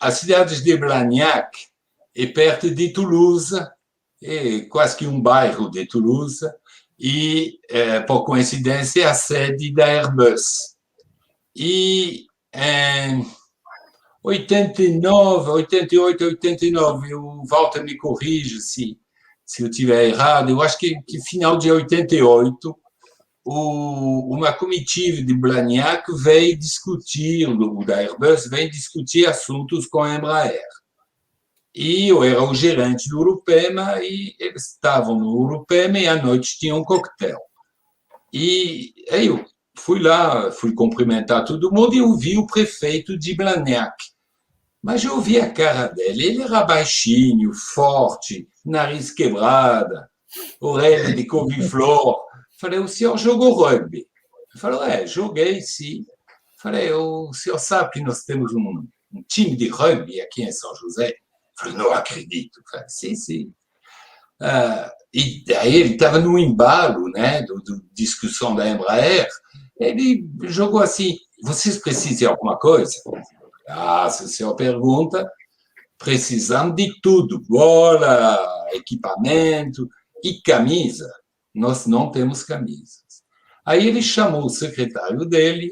A cidade de Blagnac é perto de Toulouse, é quase que um bairro de Toulouse, e, por coincidência, é a sede da Airbus. E em 89, 88, 89, o Walter me corrige se eu estiver errado, eu acho que final de 88, uma comitiva de Blagnac veio discutir, o da Airbus veio discutir assuntos com a Embraer. E eu era o gerente do Urupema e eles estavam no Urupema e à noite tinham um coquetel. E aí eu fui lá, fui cumprimentar todo mundo e eu vi o prefeito de Blagnac. Mas eu vi a cara dele, ele era baixinho, forte, nariz quebrada, orelha de couve-flor. Falei, o senhor jogou rugby? Ele falou, joguei, sim. Falei, o senhor sabe que nós temos um time de rugby aqui em São José? Falei, não acredito. Falei, sim. E daí ele estava no embalo, né, da discussão da Embraer. Ele jogou assim, vocês precisam de alguma coisa? Se o senhor pergunta, precisamos de tudo, bola, equipamento e camisa. Nós não temos camisas. Aí ele chamou o secretário dele,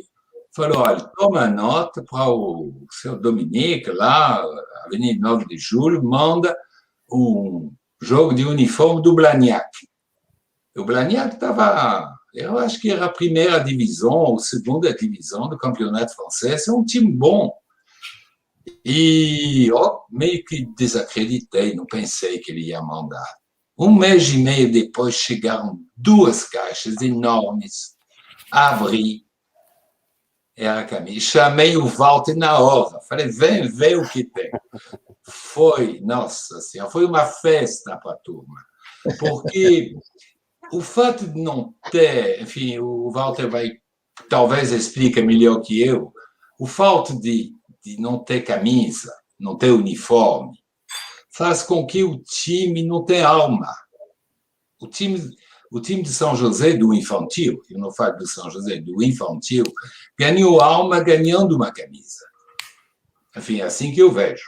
falou, olha, toma nota para o seu Dominique, lá, Avenida 9 de Julho, manda um jogo de uniforme do Blagnac. O Blagnac estava, eu acho que era a primeira divisão ou segunda divisão do campeonato francês, é um time bom. E meio que desacreditei, não pensei que ele ia mandar. Um mês e meio depois chegaram 2 caixas enormes, abri, era a camisa, chamei o Walter na hora, falei, vem ver o que tem. Foi, nossa senhora, foi uma festa para a turma, porque o fato de não ter, enfim, o Walter talvez explique melhor que eu, o fato de não ter camisa, não ter uniforme, faz com que o time não tenha alma. O time de São José, do infantil, eu não falo do São José, do infantil, ganhou alma ganhando uma camisa. Enfim, é assim que eu vejo.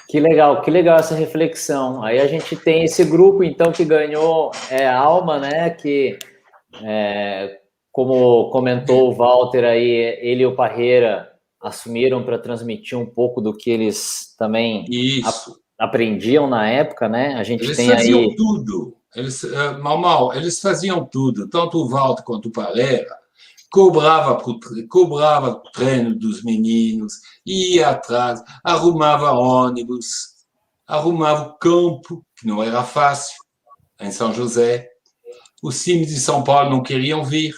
Que legal essa reflexão. Aí a gente tem esse grupo, então, que ganhou alma, né, que, como comentou o Walter aí, ele e o Parreira assumiram para transmitir um pouco do que eles também aprendiam na época, né? A gente eles tem aí tudo. Mal, eles faziam tudo, tanto o Walter quanto o Parreira, cobrava o treino dos meninos, ia atrás, arrumava ônibus, arrumava o campo, que não era fácil, em São José. Os times de São Paulo não queriam vir.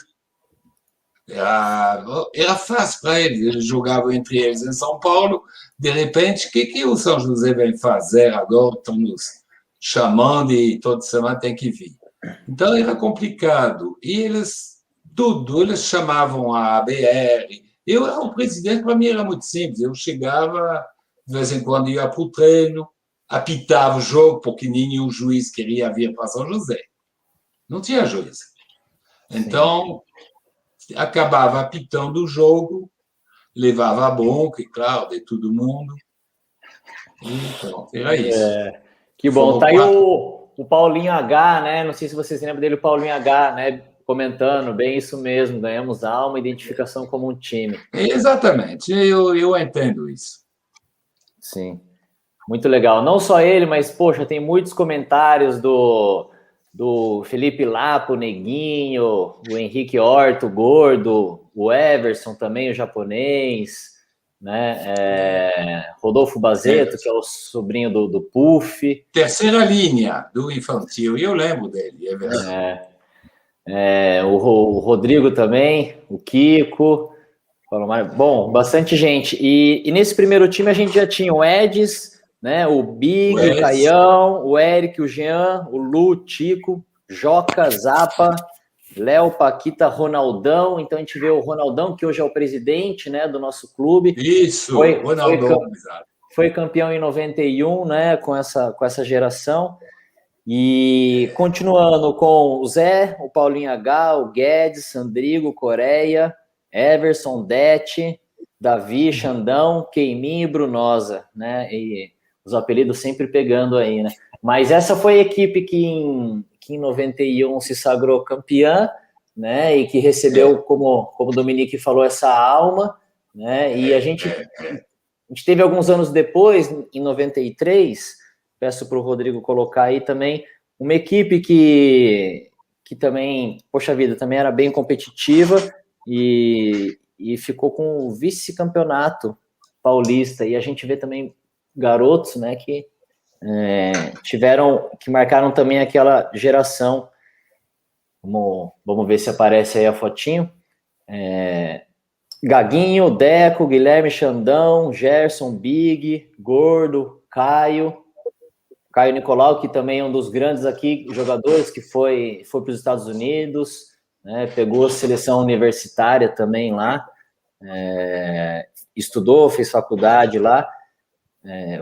Era fácil para eles jogavam entre eles em São Paulo. De repente, o que o São José vem fazer agora? Estão nos chamando e toda semana tem que vir. Então, era complicado. E eles chamavam a ABR. Eu era o presidente, para mim era muito simples. Eu chegava, de vez em quando ia para o treino, apitava o jogo, porque nenhum juiz queria vir para São José. Não tinha juiz. Então, acabava apitando o jogo, levava a bronca, claro, de todo mundo. E pronto, era isso. Que bom. Tá aí o Paulinho H, né? Não sei se vocês lembram dele, o Paulinho H, né? Comentando, bem isso mesmo, ganhamos alma, identificação como um time. Exatamente, eu entendo isso. Sim, muito legal. Não só ele, mas, poxa, tem muitos comentários do Felipe Lapo, o Neguinho, o Henrique Horto, o Gordo, o Everson também, o japonês, né? Rodolfo Bazeto, que é o sobrinho do Puff. Terceira linha do infantil, eu lembro dele, é verdade. O Rodrigo também, o Kiko. Bom, bastante gente. E nesse primeiro time a gente já tinha o Edis, né? O Big, o Caião, o Eric, o Jean, o Lu, o Tico, Joca, Zapa, Léo, Paquita, Ronaldão. Então a gente vê o Ronaldão, que hoje é o presidente, né, do nosso clube. Isso, Ronaldão. Foi campeão em 91, né, com essa geração. E continuando com o Zé, o Paulinho H, o Guedes, Sandrigo, Coreia, Everson, Dete, Davi, Xandão, Queiminho e Brunosa, né? E os apelidos sempre pegando aí, né? Mas essa foi a equipe que em 91 se sagrou campeã, né? E que recebeu, como o Dominique falou, essa alma, né? E a gente teve alguns anos depois, em 93, peço para o Rodrigo colocar aí também, uma equipe que também, poxa vida, também era bem competitiva e ficou com o vice-campeonato paulista. E a gente vê também garotos, né, que marcaram também aquela geração. Vamos ver se aparece aí a fotinho. Gaguinho, Deco, Guilherme, Xandão, Gerson, Big, Gordo, Caio Nicolau, que também é um dos grandes aqui jogadores, que foi para os Estados Unidos, né, pegou a seleção universitária também lá, estudou, fez faculdade lá.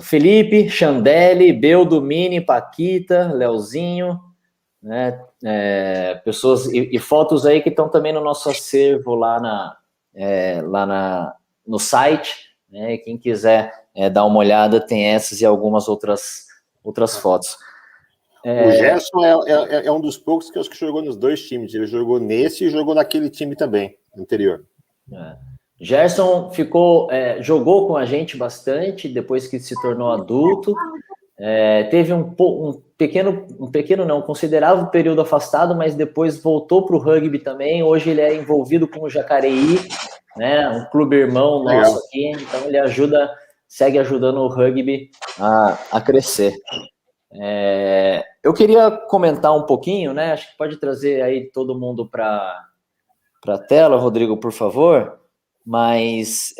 Felipe, Chandelli, Beldo, Mini, Paquita, Leozinho, né, pessoas e fotos aí que estão também no nosso acervo lá no site, né, quem quiser dar uma olhada, tem essas e algumas outras fotos. O Gerson é um dos poucos que eu acho que jogou nos dois times. Ele jogou nesse e jogou naquele time também, anterior. Gerson jogou com a gente bastante depois que se tornou adulto. Teve um considerável período afastado, mas depois voltou para o rugby também. Hoje ele é envolvido com o Jacareí, né, um clube irmão nosso aqui. Então ele segue ajudando o rugby a crescer. Eu queria comentar um pouquinho, né? Acho que pode trazer aí todo mundo para a tela, Rodrigo, por favor. Mas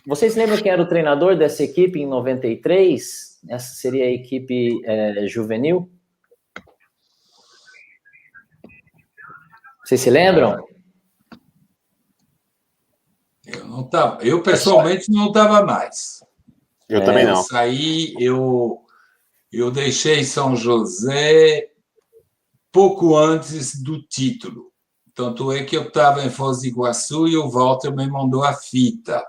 vocês lembram quem era o treinador dessa equipe em 93? Essa seria a equipe juvenil? Vocês se lembram? Eu não estava. Eu, pessoalmente, não estava mais. Eu também não. Eu saí, eu deixei São José pouco antes do título. Tanto é que eu estava em Foz do Iguaçu e o Walter me mandou a fita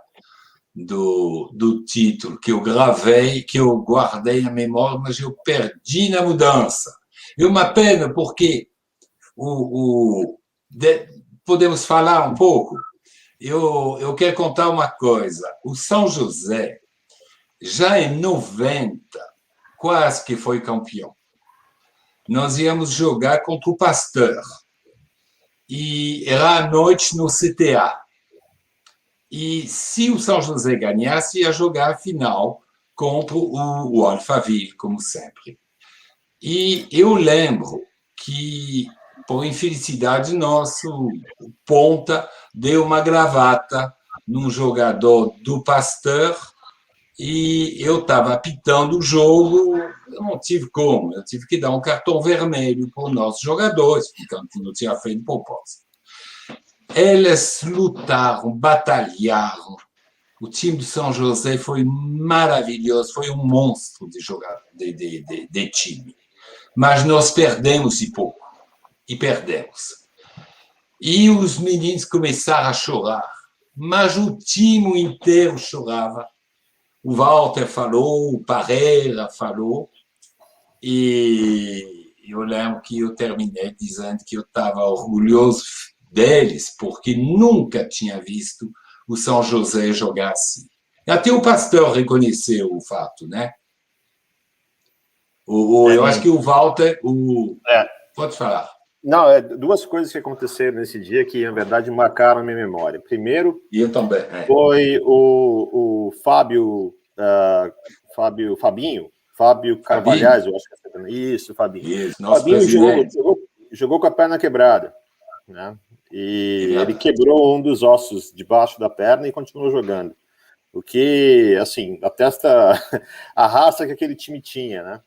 do título, que eu gravei, que eu guardei na memória, mas eu perdi na mudança. É uma pena, porque podemos falar um pouco? Eu quero contar uma coisa. O São José, já em 90, quase que foi campeão. nós íamos jogar contra o Pasteur. E era à noite no CTA. E se o São José ganhasse, ia jogar a final contra o Alphaville, como sempre. E eu lembro que, por infelicidade, nosso ponta deu uma gravata num jogador do Pasteur e eu estava apitando o jogo, eu não tive como, eu tive que dar um cartão vermelho para os nossos jogadores, porque não tinha feito propósito. Eles lutaram, batalharam. O time do São José foi maravilhoso, foi um monstro de jogar de time. Mas nós perdemos e pouco. E perdemos. E os meninos começaram a chorar. Mas o time inteiro chorava. O Walter falou, o Parreira falou. E eu lembro que eu terminei dizendo que eu estava orgulhoso deles, porque nunca tinha visto o São José jogar assim. Até o Pasteur reconheceu o fato, né? Eu acho que o Walter... Pode falar. Não, duas coisas que aconteceram nesse dia que, na verdade, marcaram a minha memória. Primeiro, e eu também, foi o Fábio Carvalhais, eu acho que é isso, Fabinho. Isso, nosso Fabinho presidente. jogou com a perna quebrada, né? E ele quebrou um dos ossos debaixo da perna e continuou jogando. O que, assim, atesta a raça que aquele time tinha, né?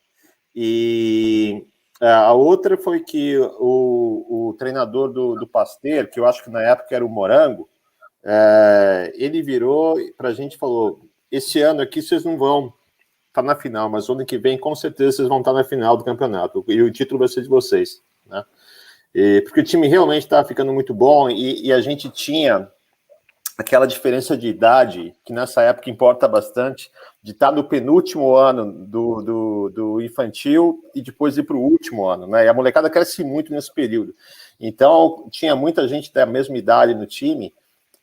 E a outra foi que o treinador do Pasteur, que eu acho que na época era o Morango, ele virou para a gente e falou: esse ano aqui vocês não vão estar na final, mas ano que vem com certeza vocês vão estar na final do campeonato, e o título vai ser de vocês, né? Porque o time realmente estava ficando muito bom e a gente tinha aquela diferença de idade, que nessa época importa bastante, de estar no penúltimo ano do infantil e depois ir para o último ano, né? E a molecada cresce muito nesse período. Então, tinha muita gente da mesma idade no time,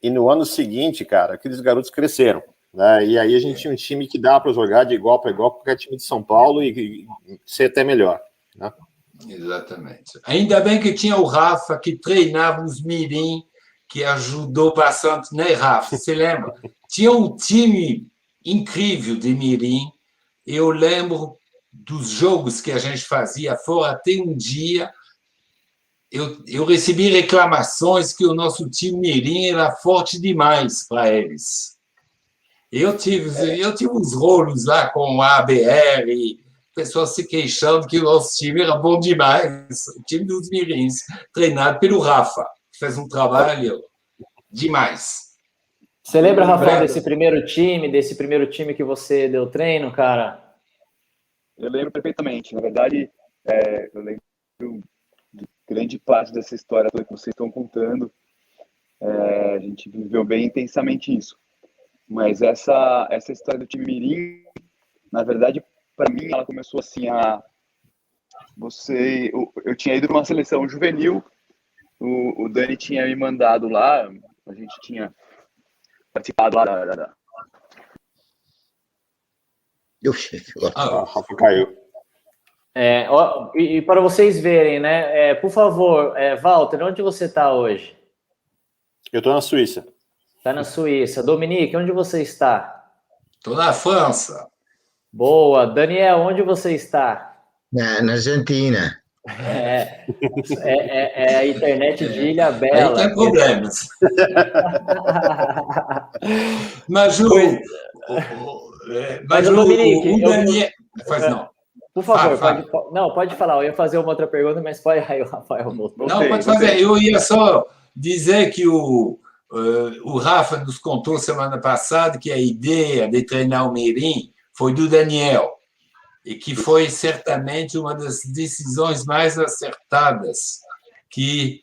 e no ano seguinte, cara, aqueles garotos cresceram, né? E aí a gente tinha um time que dá para jogar de igual para igual com qualquer time de São Paulo e ser até melhor, né? Exatamente. Ainda bem que tinha o Rafa, que treinava os mirim, que ajudou bastante, né, Rafa? Você lembra? Tinha um time incrível de mirim. Eu lembro dos jogos que a gente fazia fora. Até um dia eu recebi reclamações que o nosso time mirim era forte demais para eles. Eu tive uns rolos lá com o ABR, pessoas se queixando que o nosso time era bom demais, o time dos mirins, treinado pelo Rafa. Fez um trabalho demais. Você lembra, Rafael, desse primeiro time que você deu treino, cara? Eu lembro perfeitamente. Na verdade, eu lembro de grande parte dessa história toda que vocês estão contando. A gente viveu bem intensamente isso. Mas essa história do time mirim, na verdade, para mim, ela começou assim eu tinha ido numa seleção juvenil. O Dani tinha me mandado lá, a gente tinha participado lá da... Rafa caiu. E para vocês verem, né? Por favor, Walter, onde você está hoje? Eu estou na Suíça. Está na Suíça. Dominique, onde você está? Estou na França. Boa. Daniel, onde você está? Na Argentina. A internet de Ilha Bela. Aí tem problemas. Mas o Dominique, Daniel... Faz não. Por favor, pode falar. Eu ia fazer uma outra pergunta, mas pode aí, o Rafael voltou. Não, pode fazer. Eu ia só dizer que o Rafa nos contou semana passada que a ideia de treinar o mirim foi do Daniel e que foi certamente uma das decisões mais acertadas que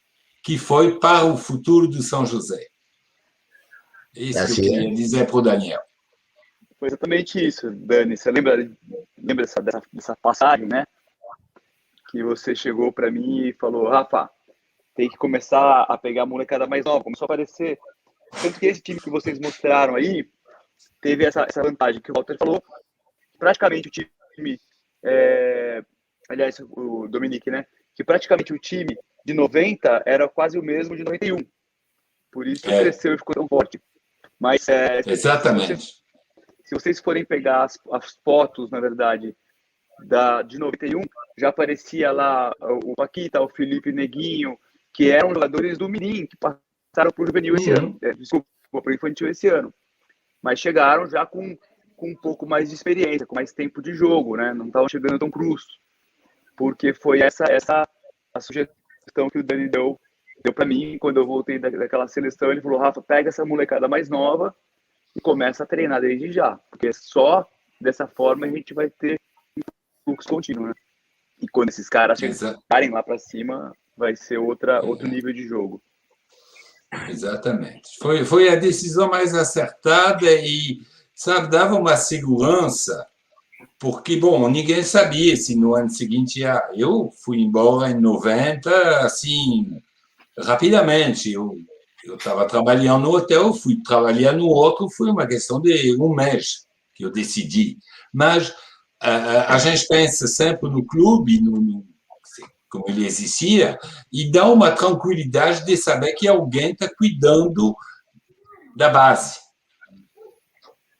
foi para o futuro do São José. Isso que eu queria dizer para o Daniel. Foi exatamente isso, Dani. Você lembra dessa passagem, né? Que você chegou para mim e falou: Rafa, tem que começar a pegar a molecada mais nova. Começou a aparecer. Tanto que esse time que vocês mostraram aí teve essa vantagem que o Walter falou. Praticamente o time, aliás, o Dominique, né? Que praticamente o time de 90 era quase o mesmo de 91. Por isso cresceu e ficou tão forte. Mas Exatamente. se vocês forem pegar as fotos, na verdade, de 91, já aparecia lá o Paquita, o Felipe Neguinho, que eram jogadores do Mirim, que passaram por juvenil esse ano. Desculpa, por infantil esse ano. Mas chegaram já com um pouco mais de experiência, com mais tempo de jogo, né? Não estavam chegando tão crus. Porque foi essa a sugestão que o Dani deu para mim quando eu voltei daquela seleção. Ele falou: Rafa, pega essa molecada mais nova e começa a treinar desde já, porque só dessa forma a gente vai ter fluxo contínuo, né? E quando esses caras chegarem lá para cima, vai ser outro nível de jogo. Exatamente. Foi a decisão mais acertada e, sabe, dava uma segurança, porque, bom, ninguém sabia se no ano seguinte eu fui embora em 90, assim, rapidamente. Eu estava trabalhando no hotel, fui trabalhar no outro, foi uma questão de um mês que eu decidi. Mas a gente pensa sempre no clube, como ele existia, e dá uma tranquilidade de saber que alguém está cuidando da base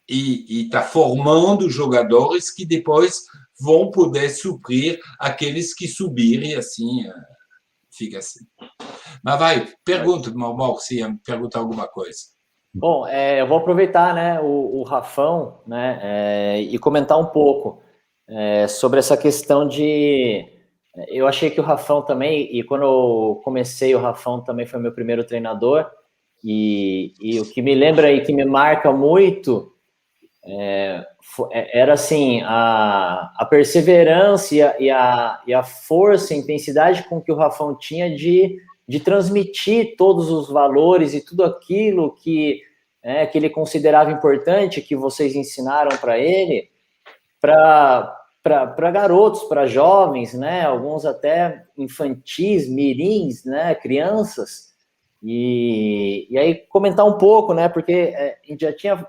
e está formando jogadores que depois vão poder suprir aqueles que subirem, assim, fica assim. Mas vai, pergunta, Mauro, se ia me perguntar alguma coisa. Bom, eu vou aproveitar, né, o Rafão, né, e comentar um pouco sobre essa questão de... Eu achei que o Rafão também, e quando eu comecei, o Rafão também foi meu primeiro treinador, e o que me lembra e que me marca muito era assim, a perseverança e a força, a intensidade com que o Rafão tinha de transmitir todos os valores e tudo aquilo que ele considerava importante, que vocês ensinaram para ele, para garotos, para jovens, né? Alguns até infantis, mirins, né? Crianças. E aí comentar um pouco, né? Porque a gente já tinha...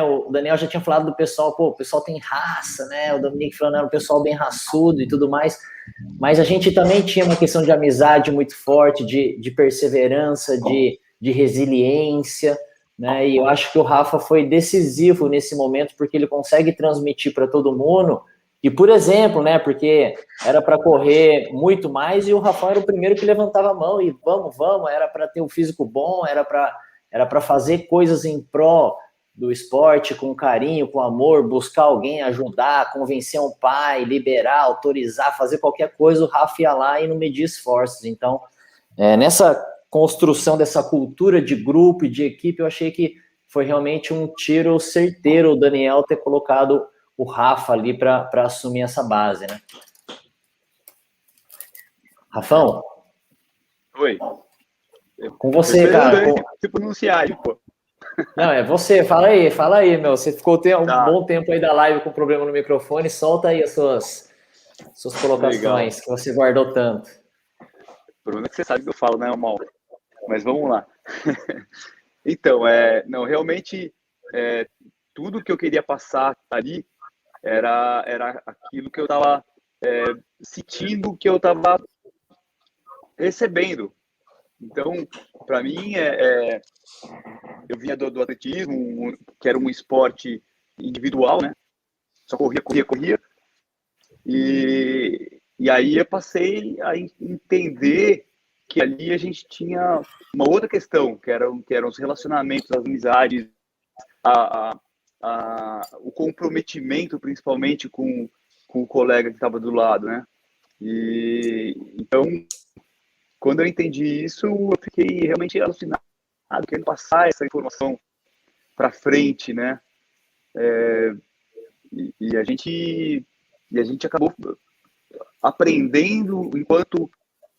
o Daniel já tinha falado do pessoal, o pessoal tem raça, né? O Dominique falando, era um pessoal bem raçudo e tudo mais, mas a gente também tinha uma questão de amizade muito forte, de perseverança, de resiliência, né? E eu acho que o Rafa foi decisivo nesse momento, porque ele consegue transmitir para todo mundo, e por exemplo, né? Porque era para correr muito mais, e o Rafa era o primeiro que levantava a mão, e vamos, era para ter um físico bom, era para fazer coisas em pró do esporte, com carinho, com amor, buscar alguém, ajudar, convencer um pai, liberar, autorizar, fazer qualquer coisa, o Rafa ia lá e não media esforços. Então, nessa construção dessa cultura de grupo e de equipe, eu achei que foi realmente um tiro certeiro o Daniel ter colocado o Rafa ali para assumir essa base, né? Rafão? Oi. Com você, cara. Se pronunciar, pô. Não, é você, fala aí, meu. Você ficou um bom tempo aí da live com problema no microfone, solta aí as suas colocações. Legal. Que você guardou tanto. O problema é que você sabe que eu falo, né, Mauro? Mas vamos lá. Então, não, realmente, tudo que eu queria passar ali era aquilo que eu estava sentindo, que eu estava recebendo. Então, para mim, eu vinha do atletismo, que era um esporte individual, né? Só corria. E aí eu passei a entender que ali a gente tinha uma outra questão, que eram os relacionamentos, as amizades, o comprometimento, principalmente com o colega que estava do lado, né? E então, quando eu entendi isso, eu fiquei realmente alucinado, querendo passar essa informação para frente, né? E a gente acabou aprendendo enquanto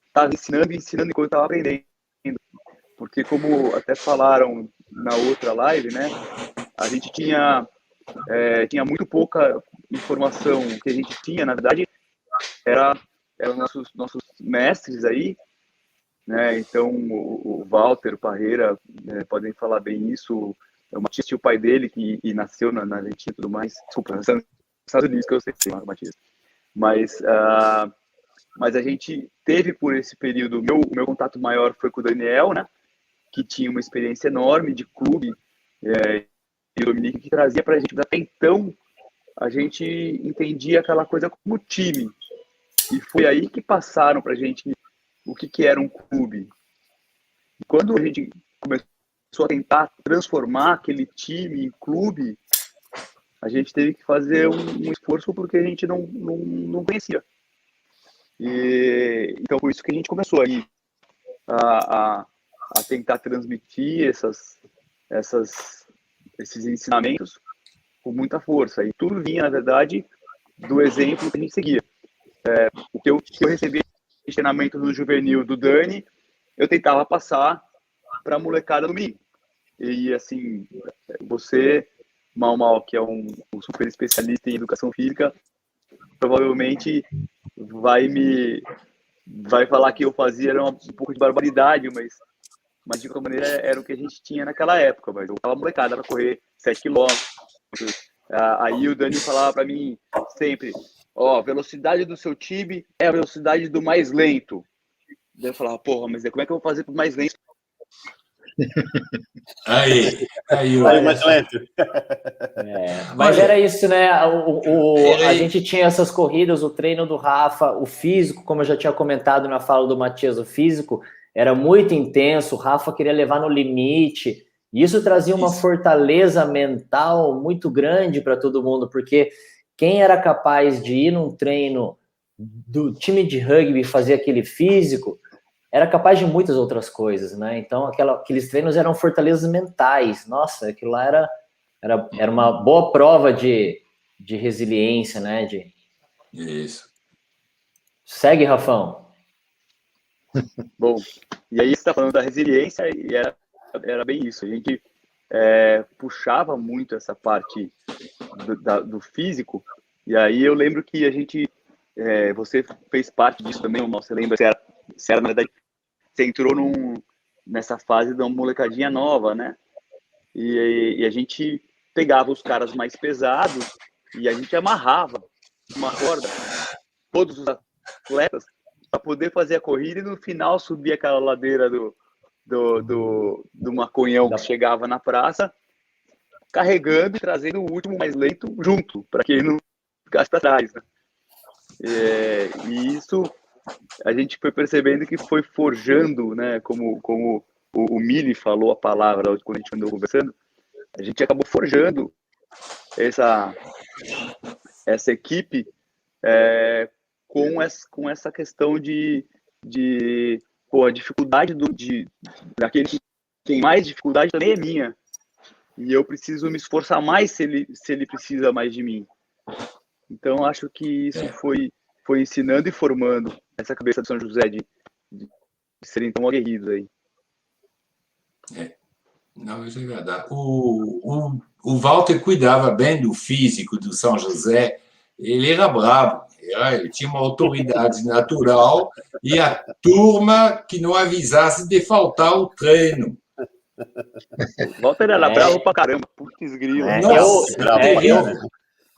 estava ensinando enquanto estava aprendendo. Porque, como até falaram na outra live, né? A gente tinha muito pouca informação. O que a gente tinha, na verdade, eram nossos mestres aí, né? Então, o Walter, o Parreira, podem falar bem isso. O Matias tinha o pai dele, que nasceu na Argentina e tudo mais. Desculpa, nos Estados Unidos, que eu sei, o Matias. Mas mas a gente teve por esse período, o meu contato maior foi com o Daniel, né, que tinha uma experiência enorme de clube, e o Dominique, que trazia para a gente. Até então, a gente entendia aquela coisa como time, e foi aí que passaram para a gente o que era um clube. E quando a gente começou a tentar transformar aquele time em clube, a gente teve que fazer um esforço porque a gente não conhecia. Então, por isso que a gente começou aí a tentar transmitir esses ensinamentos com muita força. E tudo vinha, na verdade, do exemplo que a gente seguia. O que eu recebi de treinamento no juvenil do Dani, eu tentava passar para a molecada no mim. E, assim, você, Mal, que é um super especialista em educação física, provavelmente vai falar que eu fazia era um pouco de barbaridade, mas de qualquer maneira era o que a gente tinha naquela época. Mas eu tava molecada para correr 7 quilômetros. Aí o Dani falava para mim sempre: a velocidade do seu time é a velocidade do mais lento. Daí eu falava: porra, mas como é que eu vou fazer pro mais lento? Aí mais lento. Mas era isso, né? A gente tinha essas corridas, o treino do Rafa, o físico, como eu já tinha comentado na fala do Matias, o físico era muito intenso, o Rafa queria levar no limite, e isso trazia uma fortaleza mental muito grande para todo mundo, porque quem era capaz de ir num treino do time de rugby e fazer aquele físico era capaz de muitas outras coisas, né? Então, aqueles treinos eram fortalezas mentais. Nossa, aquilo lá era uma boa prova de resiliência, né? Isso. Segue, Rafão. Bom, e aí você está falando da resiliência, e era bem isso. A gente puxava muito essa parte do físico, e aí eu lembro que a gente... você fez parte disso também, você lembra? Você era, na verdade, você entrou nessa fase de uma molecadinha nova, né? E a gente pegava os caras mais pesados e a gente amarrava uma corda, todos os atletas, para poder fazer a corrida e no final subir aquela ladeira do Maconhão que chegava na praça, carregando e trazendo o último mais lento junto, para que ele não ficasse para trás, né? E isso a gente foi percebendo que foi forjando, né? Como o Mili falou a palavra quando a gente andou conversando, a gente acabou forjando essa equipe com essa questão a dificuldade daquele que tem mais dificuldade também é minha, e eu preciso me esforçar mais se ele precisa mais de mim. Então acho que isso foi ensinando e formando essa cabeça de São José de serem tão aguerridos aí. Não, isso é verdade. O Walter cuidava bem do físico do São José. Ele era bravo, ele tinha uma autoridade natural e a turma que não avisasse de faltar o treino. O Walter era bravo pra caramba, putz grilo.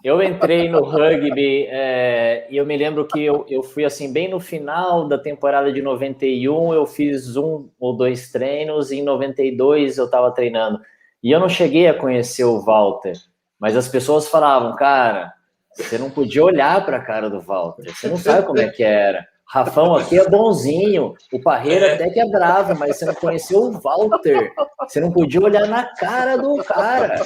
Eu entrei no rugby e eu me lembro que eu fui assim, bem no final da temporada de 91, eu fiz 1 ou 2 treinos, e em 92 eu estava treinando. E eu não cheguei a conhecer o Walter, mas as pessoas falavam: cara, você não podia olhar para a cara do Walter, você não sabe como é que era. Rafão aqui é bonzinho, o Parreira até que é bravo, mas você não conheceu o Walter, você não podia olhar na cara do cara.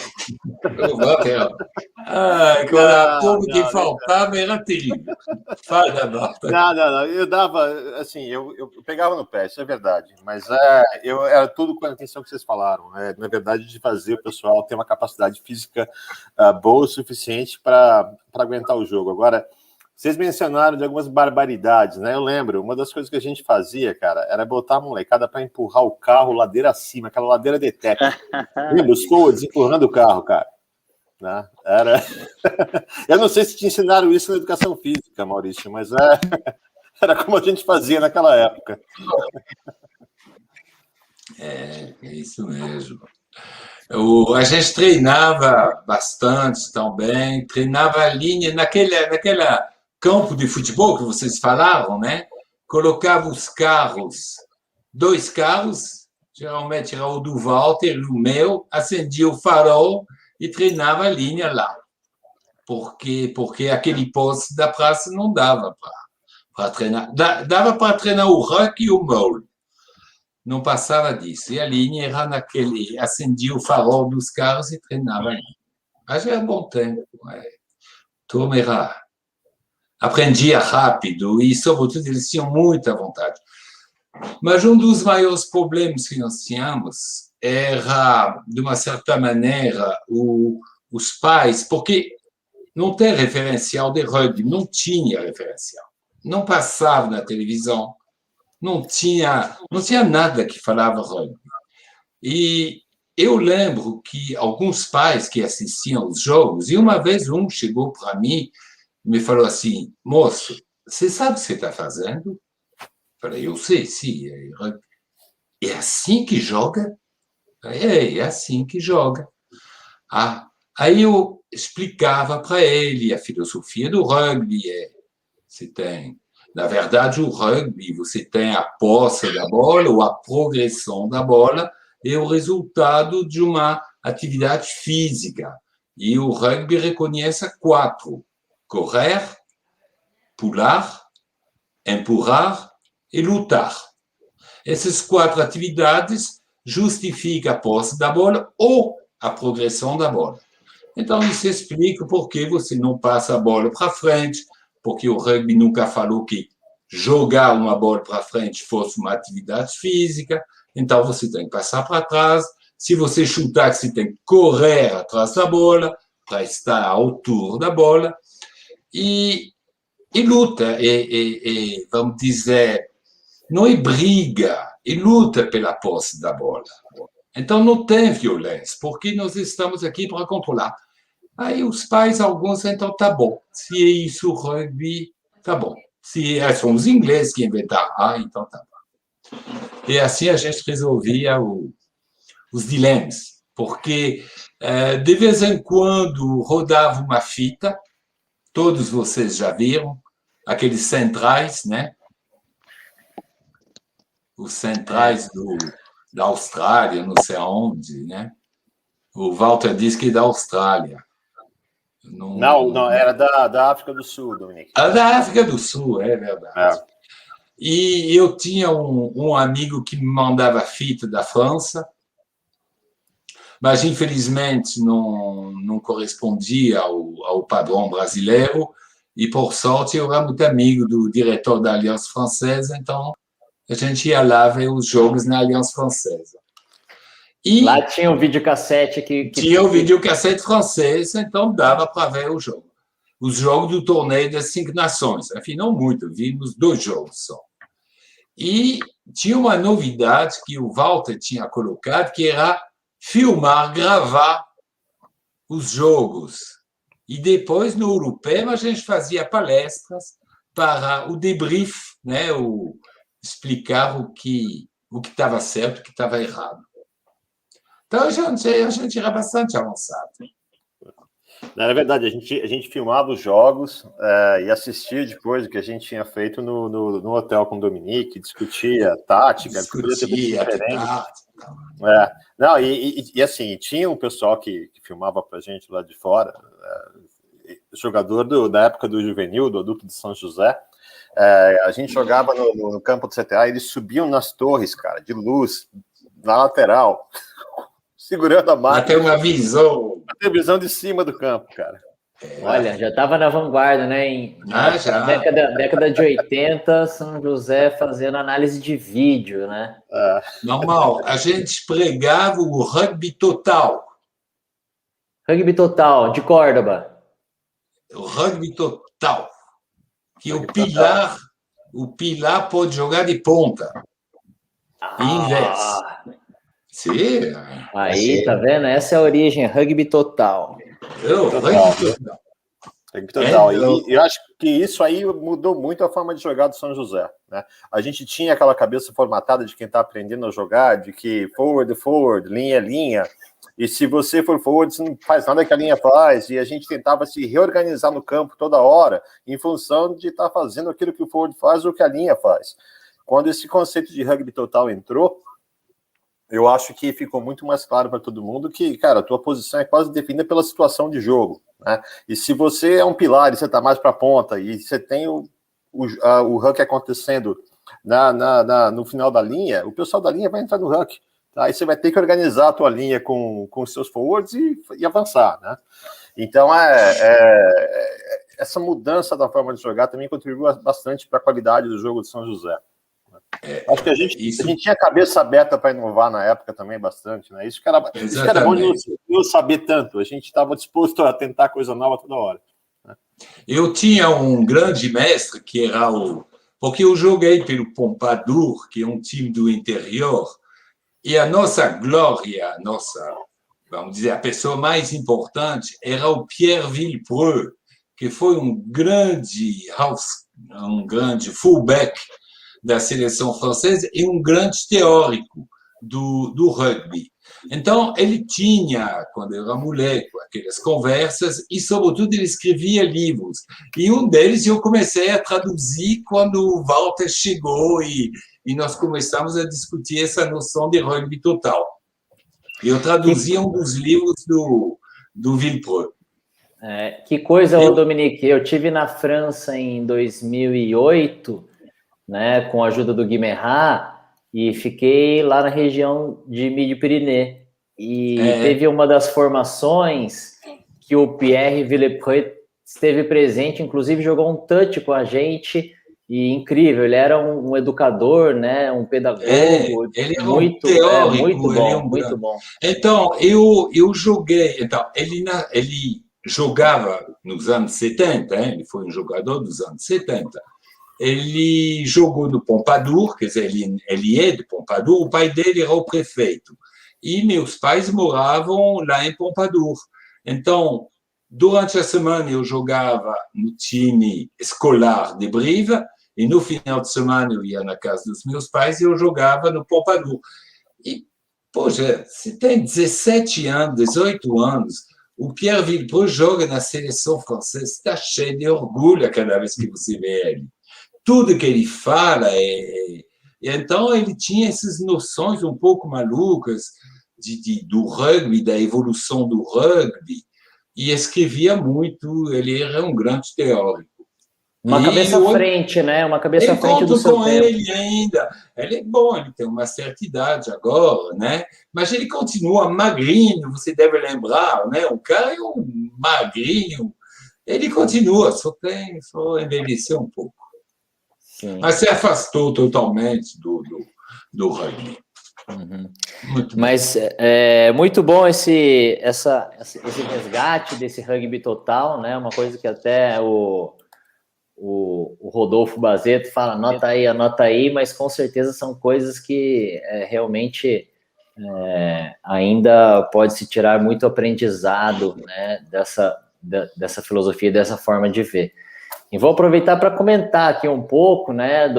Quando a turma que faltava era terrível. Fala, Walter. Não, eu dava, assim, eu pegava no pé, isso é verdade, mas era tudo com a intenção que vocês falaram, na verdade, de fazer o pessoal ter uma capacidade física boa o suficiente para aguentar o jogo. Agora, vocês mencionaram de algumas barbaridades, né? Eu lembro, uma das coisas que a gente fazia, cara, era botar a molecada para empurrar o carro ladeira acima, aquela ladeira de teto. Lembra? Os coaches empurrando o carro, cara. Né? Eu não sei se te ensinaram isso na educação física, Maurício, mas era como a gente fazia naquela época. É isso mesmo. A gente treinava bastante também, treinava a linha naquela campo de futebol que vocês falaram, né? Colocava os carros, 2 carros, geralmente era o do Walter e o meu, acendia o farol e treinava a linha lá. Porque aquele poste da praça não dava para treinar. Dava para treinar o ruck e o mole. Não passava disso. E a linha era naquele... Acendia o farol dos carros e treinava a linha. Mas era bom tempo. Turma era... Aprendia rápido e, sobretudo, eles tinham muita vontade. Mas um dos maiores problemas que nós tínhamos era, de uma certa maneira, os pais, porque não tem referencial de rugby, não tinha referencial. Não passava na televisão, não tinha nada que falava rugby. E eu lembro que alguns pais que assistiam os jogos, e uma vez um chegou para mim e me falou assim, moço, você sabe o que você está fazendo? Eu falei, eu sei, sim. É assim que joga? É assim que joga. Aí eu explicava para ele a filosofia do rugby. Você tem, na verdade, o rugby, você tem a posse da bola ou a progressão da bola é o resultado de uma atividade física. E o rugby reconhece 4: correr, pular, empurrar e lutar. Essas 4 atividades justificam a posse da bola ou a progressão da bola. Então, isso explica por que você não passa a bola para frente, porque o rugby nunca falou que jogar uma bola para frente fosse uma atividade física, então você tem que passar para trás. Se você chutar, você tem que correr atrás da bola para estar à altura da bola. E luta, vamos dizer, não é briga, é luta pela posse da bola. Então, não tem violência, porque nós estamos aqui para controlar. Aí os pais, alguns, então, tá bom. Se é isso o rugby, tá bom. Se são os ingleses que inventaram, então tá bom. E assim a gente resolvia os dilemas, porque de vez em quando rodava uma fita, todos vocês já viram, aqueles centrais, né? Os centrais da Austrália, não sei aonde, né? O Walter disse que é da Austrália. Não, era da África do Sul, Dominique. Da África do Sul, é verdade. E eu tinha um amigo que me mandava fita da França, mas infelizmente não correspondia ao padrão brasileiro, e por sorte eu era muito amigo do diretor da Aliança Francesa, então a gente ia lá ver os jogos na Aliança Francesa. E lá tinha um videocassete que... Tinha o videocassete francês, então dava para ver o jogo. Os jogos do torneio das 5 nações. Enfim, não muito, vimos 2 jogos só. E tinha uma novidade que o Walter tinha colocado, que era filmar, gravar os jogos. E depois, no Europeu, a gente fazia palestras para o debrief, né? Explicar o que estava certo, o que estava errado. Então, a gente era bastante avançado. Na verdade, a gente filmava os jogos e assistia depois o que a gente tinha feito no hotel com o Dominique, discutia tática, discutia tática. Não, e assim, tinha um pessoal que filmava pra gente lá de fora, jogador da época do juvenil, do adulto de São José. A gente jogava no campo do CTA, eles subiam nas torres, cara, de luz, na lateral, segurando a máquina. Até uma visão. Até visão de cima do campo, cara. Olha, já estava na vanguarda, né? Na década de 80, São José fazendo análise de vídeo, né? Normal. A gente pregava o rugby total. Rugby total, de Córdoba. O rugby total. Que o Pilar pode jogar de ponta. Inverso. Sim. Aí, tá vendo? Essa é a origem, rugby total. Rugby total. E eu acho que isso aí mudou muito a forma de jogar do São José, né? A gente tinha aquela cabeça formatada de quem está aprendendo a jogar, de que forward, linha, E se você for forward, você não faz nada que a linha faz, e a gente tentava se reorganizar no campo toda hora, em função de estar fazendo aquilo que o forward faz ou que a linha faz. Quando esse conceito de rugby total entrou, eu acho que ficou muito mais claro para todo mundo que, cara, a tua posição é quase definida pela situação de jogo, né? E se você é um pilar e você está mais para a ponta, e você tem o ruck acontecendo no final da linha, o pessoal da linha vai entrar no ruck. Aí você vai ter que organizar a tua linha com os seus forwards e avançar, né? Então, essa mudança da forma de jogar também contribuiu bastante para a qualidade do jogo de São José. Acho que a gente tinha a cabeça aberta para inovar na época também bastante, né? Isso que era bom de não saber tanto. A gente estava disposto a tentar coisa nova toda hora. Né? Eu tinha um grande mestre que era porque eu joguei pelo Pompadour, que é um time do interior, e a nossa glória, vamos dizer, a pessoa mais importante era o Pierre Villepreux, que foi um grande fullback da seleção francesa e um grande teórico do rugby. Então, ele tinha, quando eu era moleque, aquelas conversas e, sobretudo, ele escrevia livros. E um deles eu comecei a traduzir quando o Walter chegou e nós começamos a discutir essa noção de rugby total. Eu traduzia um dos livros do Villepreux. Que coisa, Dominique. Eu tive na França em 2008, né, com a ajuda do Guimerá, e fiquei lá na região de Midi-Pyrénées. E teve uma das formações que o Pierre Villepreux esteve presente, inclusive jogou um touch com a gente, e incrível, ele era um educador, né, um pedagogo, ele é muito, teórico, muito bom, muito bom. Então, eu joguei, ele jogava nos anos 70, ele foi um jogador dos anos 70, ele jogou no Pompadour, quer dizer, ele é de Pompadour, o pai dele era o prefeito, e meus pais moravam lá em Pompadour. Então, durante a semana eu jogava no time escolar de Brive, e no final de semana eu ia na casa dos meus pais e eu jogava no Pompadour. E, poxa, você tem 17 anos, 18 anos, o Pierre Villepreux joga na seleção francesa, está cheio de orgulho a cada vez que você vê ele. Tudo que ele fala Então, ele tinha essas noções um pouco malucas do rugby, da evolução do rugby, e escrevia muito, ele era um grande teórico. Uma cabeça à frente, né? Uma cabeça à frente do seu tempo. Ele ainda. Ele é bom, ele tem uma certa idade agora, né? Mas ele continua magrinho, você deve lembrar, né? O cara é um magrinho. Ele continua, só envelheceu um pouco. Sim. Mas se afastou totalmente do rugby. Uhum. Mas é muito bom esse resgate desse rugby total, né? Uma coisa que até o Rodolfo Bazeto fala, anota aí, mas com certeza são coisas que realmente ainda pode se tirar muito aprendizado, né, dessa filosofia, dessa forma de ver. E vou aproveitar para comentar aqui um pouco, né,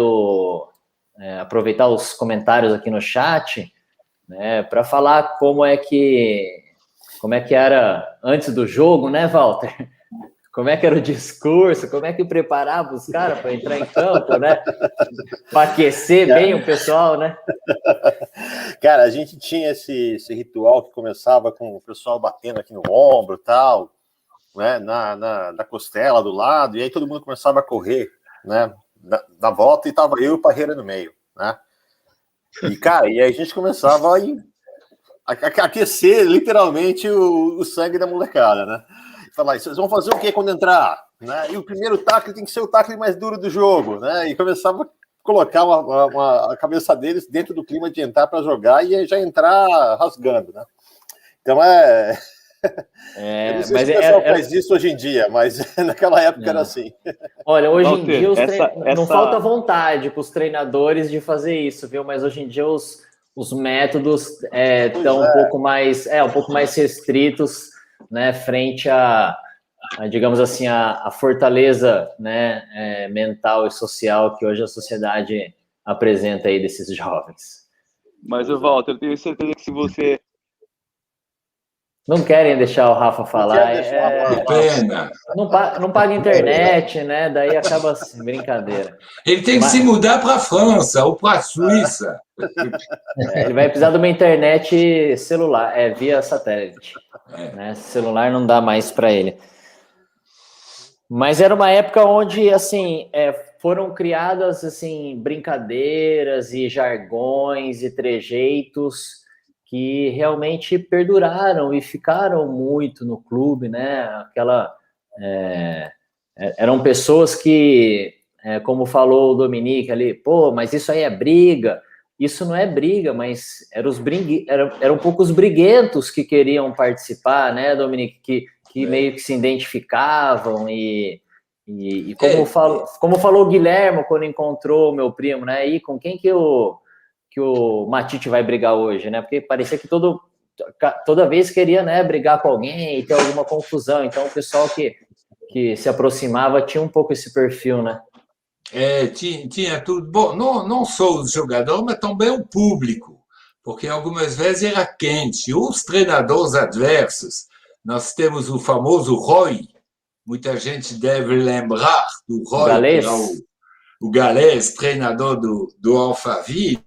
aproveitar os comentários aqui no chat, né, para falar como é que era antes do jogo, né, Walter? Como é que era o discurso, como é que preparava os caras para entrar em campo, né? Para aquecer bem o pessoal, né? Cara, a gente tinha esse ritual que começava com o pessoal batendo aqui no ombro e tal, né? Na costela do lado, e aí todo mundo começava a correr, né? Na volta, e tava eu e o Parreira no meio, né? E, cara, e aí a gente começava a aquecer literalmente o sangue da molecada, né? Falar, vocês vão fazer o que quando entrar? Né? E o primeiro tackle tem que ser o tackle mais duro do jogo, né? E começava a colocar a cabeça deles dentro do clima de entrar para jogar e já entrar rasgando, né? Então eu não sei se o pessoal faz isso hoje em dia, mas naquela época era assim. Olha, hoje em dia não falta vontade para os treinadores de fazer isso, viu? Mas hoje em dia os métodos estão um pouco mais restritos, né, frente a digamos assim, a fortaleza, né, mental e social que hoje a sociedade apresenta aí desses jovens. Mas, Walter, eu tenho certeza que se você Não querem deixar o Rafa falar. Que pena. Não paga internet, né? Daí acaba assim, brincadeira. Ele tem que se mudar para a França ou para a Suíça. Ele vai precisar de uma internet celular, via satélite. Né? Celular não dá mais para ele. Mas era uma época onde, assim, foram criadas, assim, brincadeiras e jargões e trejeitos que realmente perduraram e ficaram muito no clube, né? Eram pessoas que, como falou o Dominique ali, pô, mas isso aí é briga. Isso não é briga, mas eram um pouco os briguentos que queriam participar, né, Dominique? Que meio que se identificavam e como falou o Guilherme quando encontrou o meu primo, né? E com quem que o Matite vai brigar hoje, né? Porque parecia que toda vez queria, né, brigar com alguém e ter alguma confusão. Então o pessoal que se aproximava tinha um pouco esse perfil, né? Tinha tudo. Bom, não só os jogadores, mas também o público, porque algumas vezes era quente. Os treinadores adversos, nós temos o famoso Roy, muita gente deve lembrar do Roy, Galês. que era o Galês, treinador do Alphaville.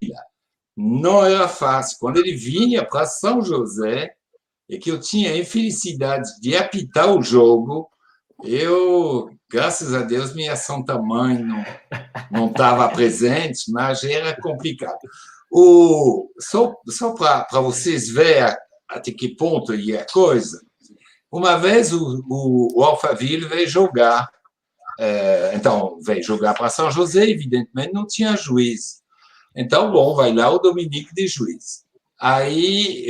Não era fácil. Quando ele vinha para São José, e que eu tinha a infelicidade de apitar o jogo, graças a Deus, minha santa mãe não estava presente, mas era complicado. Só para vocês verem até que ponto ia a coisa, uma vez o Alphaville veio jogar, então veio jogar para São José, evidentemente não tinha juiz. Então, bom, vai lá o Dominique de juiz. Aí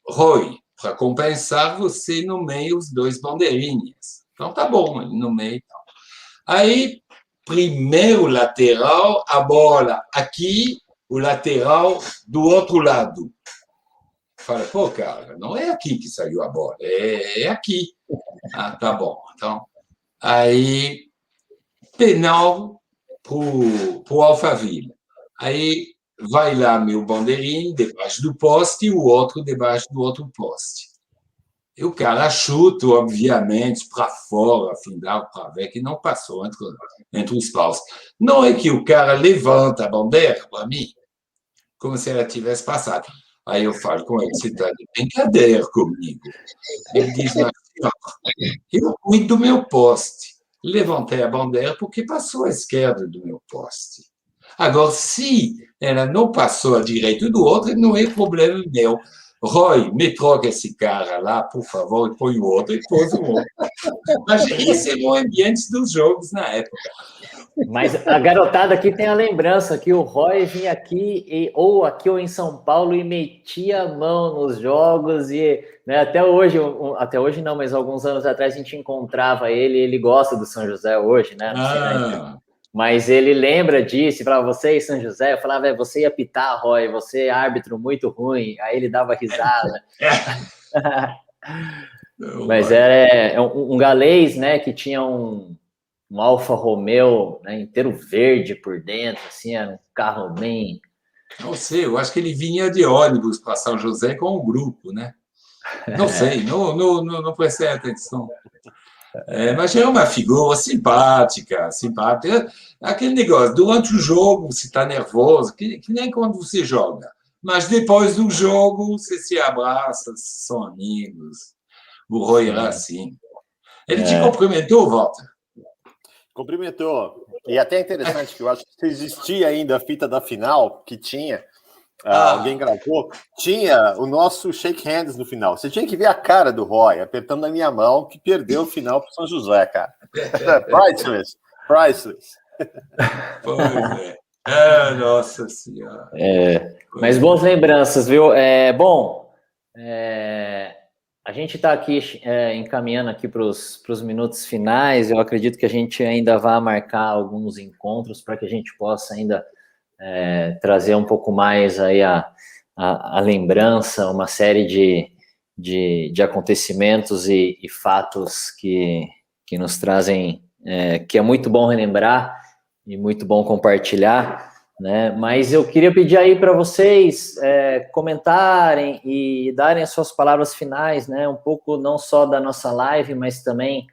Roy, para compensar, você nomeia os dois bandeirinhas. Então, tá bom, no meio. Aí, primeiro lateral, a bola aqui, o lateral do outro lado. Fala, pô, cara, não é aqui que saiu a bola, é aqui. Ah, tá bom. Então, aí, penal pro Alphaville. Aí, vai lá meu bandeirinho debaixo do poste e o outro debaixo do outro poste. E o cara chuta, obviamente, para fora, assim, dá para ver que não passou entre os paus. Não é que o cara levanta a bandeira para mim, como se ela tivesse passado. Aí eu falo com ele, você está de brincadeira comigo. Ele diz, não, eu cuido do meu poste. Levantei a bandeira porque passou à esquerda do meu poste. Agora, se ela não passou à direita do outro, não é problema meu. Roy, me troca esse cara lá, por favor, e põe o outro, e pôs o outro. Mas esse é o ambiente dos jogos na época. Mas a garotada aqui tem a lembrança que o Roy vinha aqui, ou em São Paulo, e metia a mão nos jogos, e né, até hoje não, mas alguns anos atrás a gente encontrava ele gosta do São José hoje, né? Mas ele lembra disso, falava, você e São José, eu falava, você ia apitar, Roy, você é árbitro muito ruim, aí ele dava risada. Mas é um galês, né, que tinha um Alfa Romeo, né, inteiro verde por dentro, assim, era um carro bem... Não sei, eu acho que ele vinha de ônibus para São José com o grupo, né? Não sei, não prestei atenção. Mas é uma figura simpática. Aquele negócio, durante o jogo você está nervoso, que nem quando você joga. Mas depois do jogo você se abraça, são amigos. O Roy era assim. Ele te cumprimentou, Walter? Cumprimentou. E até é interessante que eu acho que existia ainda a fita da final, que tinha... alguém gravou, tinha o nosso shake hands no final. Você tinha que ver a cara do Roy apertando a minha mão, que perdeu o final para São José, cara. Priceless. Pois é. Nossa Senhora. Mas boas lembranças, viu? A gente está aqui encaminhando aqui para os minutos finais. Eu acredito que a gente ainda vai marcar alguns encontros para que a gente possa ainda trazer um pouco mais aí a lembrança, uma série de acontecimentos e fatos que nos trazem, que é muito bom relembrar e muito bom compartilhar, né? Mas eu queria pedir aí para vocês comentarem e darem as suas palavras finais, né? Um pouco não só da nossa live, mas também,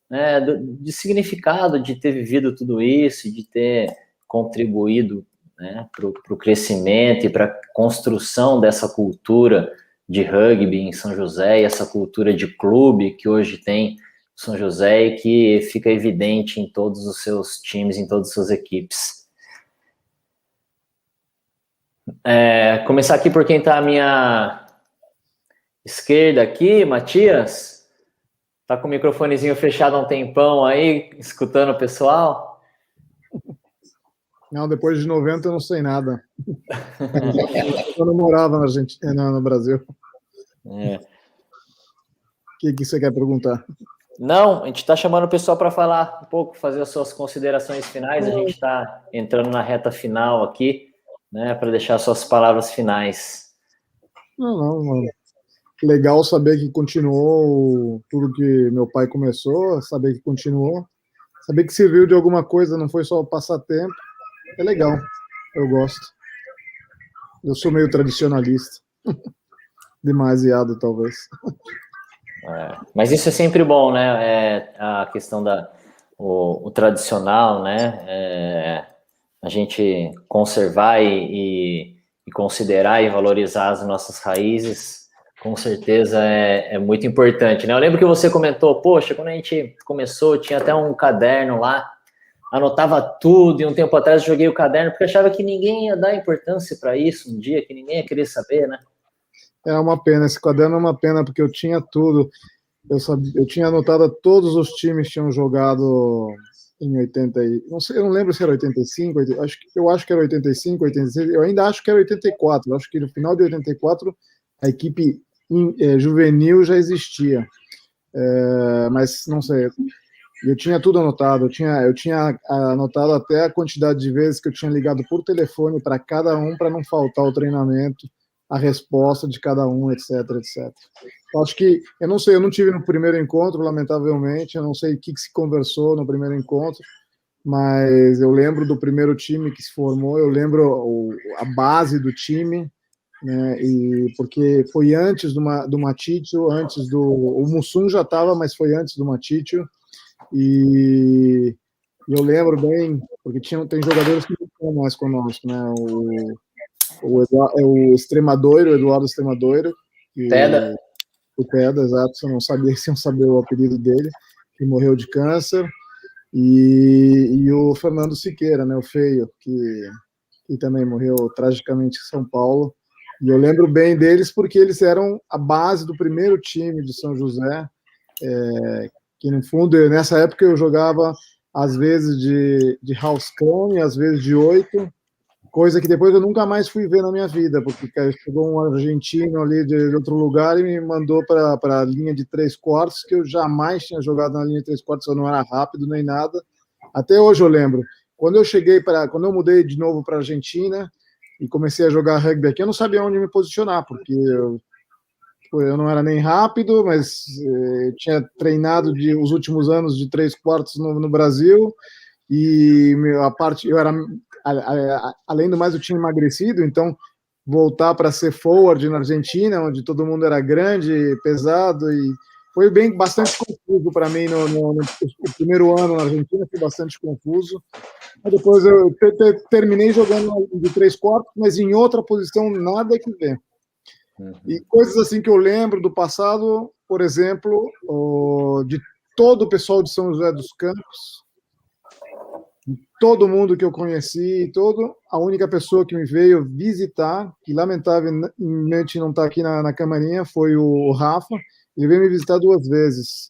né, de significado de ter vivido tudo isso, de ter contribuído, né, para o crescimento e para a construção dessa cultura de rugby em São José, e essa cultura de clube que hoje tem São José e que fica evidente em todos os seus times, em todas as suas equipes. Começar aqui por quem está à minha esquerda aqui, Matias. Tá com o microfonezinho fechado há um tempão aí, escutando o pessoal? Não, depois de 90 eu não sei nada. Eu não morava na Argentina, no Brasil. O que você quer perguntar? Não, a gente está chamando o pessoal para falar um pouco, fazer as suas considerações finais. A gente está entrando na reta final aqui, né, para deixar suas palavras finais. Não. Legal saber que continuou tudo que meu pai começou, saber que continuou, saber que serviu de alguma coisa, não foi só passatempo. É legal, eu gosto. Eu sou meio tradicionalista. Demasiado, talvez. Mas isso é sempre bom, né? A questão o tradicional, né? A gente conservar e considerar e valorizar as nossas raízes, com certeza é muito importante, né? Eu lembro que você comentou, poxa, quando a gente começou, tinha até um caderno lá, anotava tudo, e um tempo atrás eu joguei o caderno porque achava que ninguém ia dar importância para isso um dia, que ninguém ia querer saber, né? É uma pena, esse caderno é uma pena, porque eu tinha tudo. Eu tinha anotado todos os times que tinham jogado em 80, não sei, eu não lembro se era 85, eu acho que era 85, 86, eu ainda acho que era 84, eu acho que no final de 84 a equipe juvenil já existia, mas não sei, eu tinha tudo anotado, eu tinha anotado até a quantidade de vezes que eu tinha ligado por telefone para cada um, para não faltar o treinamento, a resposta de cada um, etc, etc. Eu acho que, eu não sei, eu não tive no primeiro encontro, lamentavelmente, eu não sei o que se conversou no primeiro encontro, mas eu lembro do primeiro time que se formou, eu lembro a base do time, né, e porque foi antes do Matítio, antes o Mussum já estava, mas foi antes do Matítio, e eu lembro bem, porque tem jogadores que não estão mais conosco, né, o Extremadoiro, o Eduardo Extremadoiro, Teda. O Teda, exato, eu não sabia se iam saber o apelido dele, que morreu de câncer, e o Fernando Siqueira, né, o Feio, que também morreu tragicamente em São Paulo, e eu lembro bem deles porque eles eram a base do primeiro time de São José, que no fundo, nessa época eu jogava às vezes de house cone, às vezes de 8, coisa que depois eu nunca mais fui ver na minha vida, porque chegou um argentino ali de outro lugar e me mandou para a linha de 3/4, que eu jamais tinha jogado na linha de 3/4, eu não era rápido nem nada. Até hoje eu lembro. Quando eu mudei de novo para a Argentina e comecei a jogar rugby aqui, eu não sabia onde me posicionar, porque eu não era nem rápido, mas tinha treinado os últimos anos de 3/4 no Brasil, e eu era, além do mais, eu tinha emagrecido, então voltar para ser forward na Argentina, onde todo mundo era grande, pesado, e foi bastante confuso para mim no primeiro ano na Argentina, foi bastante confuso. Mas depois eu terminei jogando de 3/4, mas em outra posição, nada que ver. E coisas assim que eu lembro do passado, por exemplo, de todo o pessoal de São José dos Campos, todo mundo que eu conheci, a única pessoa que me veio visitar, que lamentavelmente não está aqui na camarinha, foi o Rafa. Ele veio me visitar 2 vezes.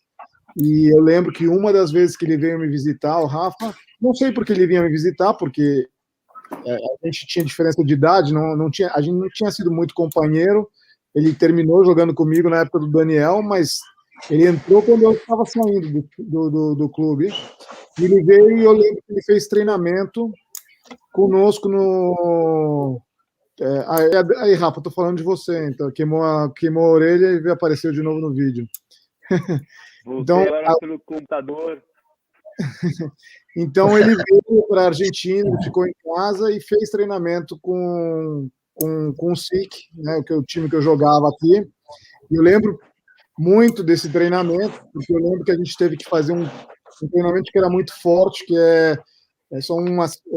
E eu lembro que uma das vezes que ele veio me visitar, o Rafa, não sei por que ele vinha me visitar, porque a gente tinha diferença de idade, a gente não tinha sido muito companheiro. Ele terminou jogando comigo na época do Daniel, mas ele entrou quando eu estava saindo do clube. Ele veio e eu lembro que ele fez treinamento conosco no... aí, Rafa, tô falando de você, então queimou a orelha e apareceu de novo no vídeo. Voltei então, agora pelo computador. Então ele veio para a Argentina, ficou em casa e fez treinamento com o SIC, né, que é o time que eu jogava aqui. E eu lembro muito desse treinamento, porque eu lembro que a gente teve que fazer um treinamento que era muito forte, que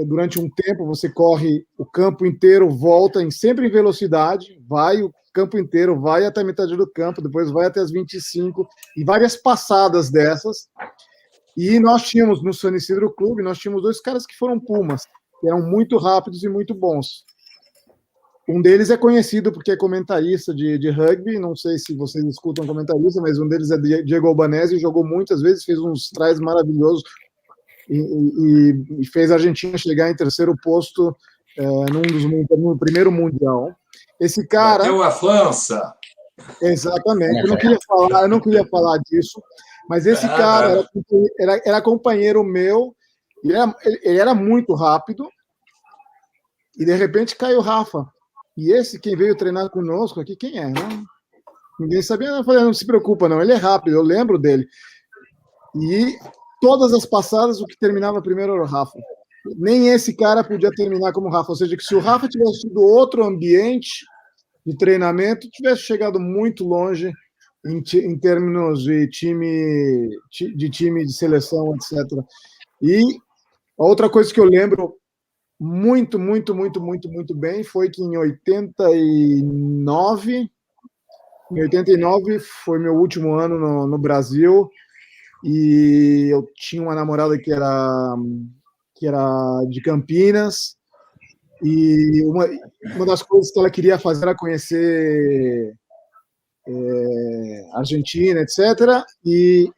durante um tempo você corre o campo inteiro, volta sempre em velocidade, vai o campo inteiro, vai até a metade do campo, depois vai até as 25, e várias passadas dessas. E nós tínhamos, no San Isidro Clube, nós tínhamos 2 caras que foram pumas, que eram muito rápidos e muito bons. Um deles é conhecido porque é comentarista de rugby, não sei se vocês escutam comentarista, mas um deles é Diego Albanese, jogou muitas vezes, fez uns tries maravilhosos e fez a Argentina chegar em 3º posto no primeiro Mundial. Esse cara... Bateu a França. Exatamente, eu não queria falar disso, mas esse cara era companheiro meu, ele era muito rápido, e de repente caiu o Rafa. E esse, quem veio treinar conosco aqui, quem é? Né? Ninguém sabia, eu falei, não se preocupa não, ele é rápido, eu lembro dele. E todas as passadas, o que terminava primeiro era o Rafa. Nem esse cara podia terminar como o Rafa, ou seja, que se o Rafa tivesse tido outro ambiente de treinamento, tivesse chegado muito longe em termos de time de seleção, etc. E a outra coisa que eu lembro muito bem foi que em 89 foi meu último ano no Brasil, e eu tinha uma namorada que era de Campinas, e uma das coisas que ela queria fazer era conhecer Argentina, etc. E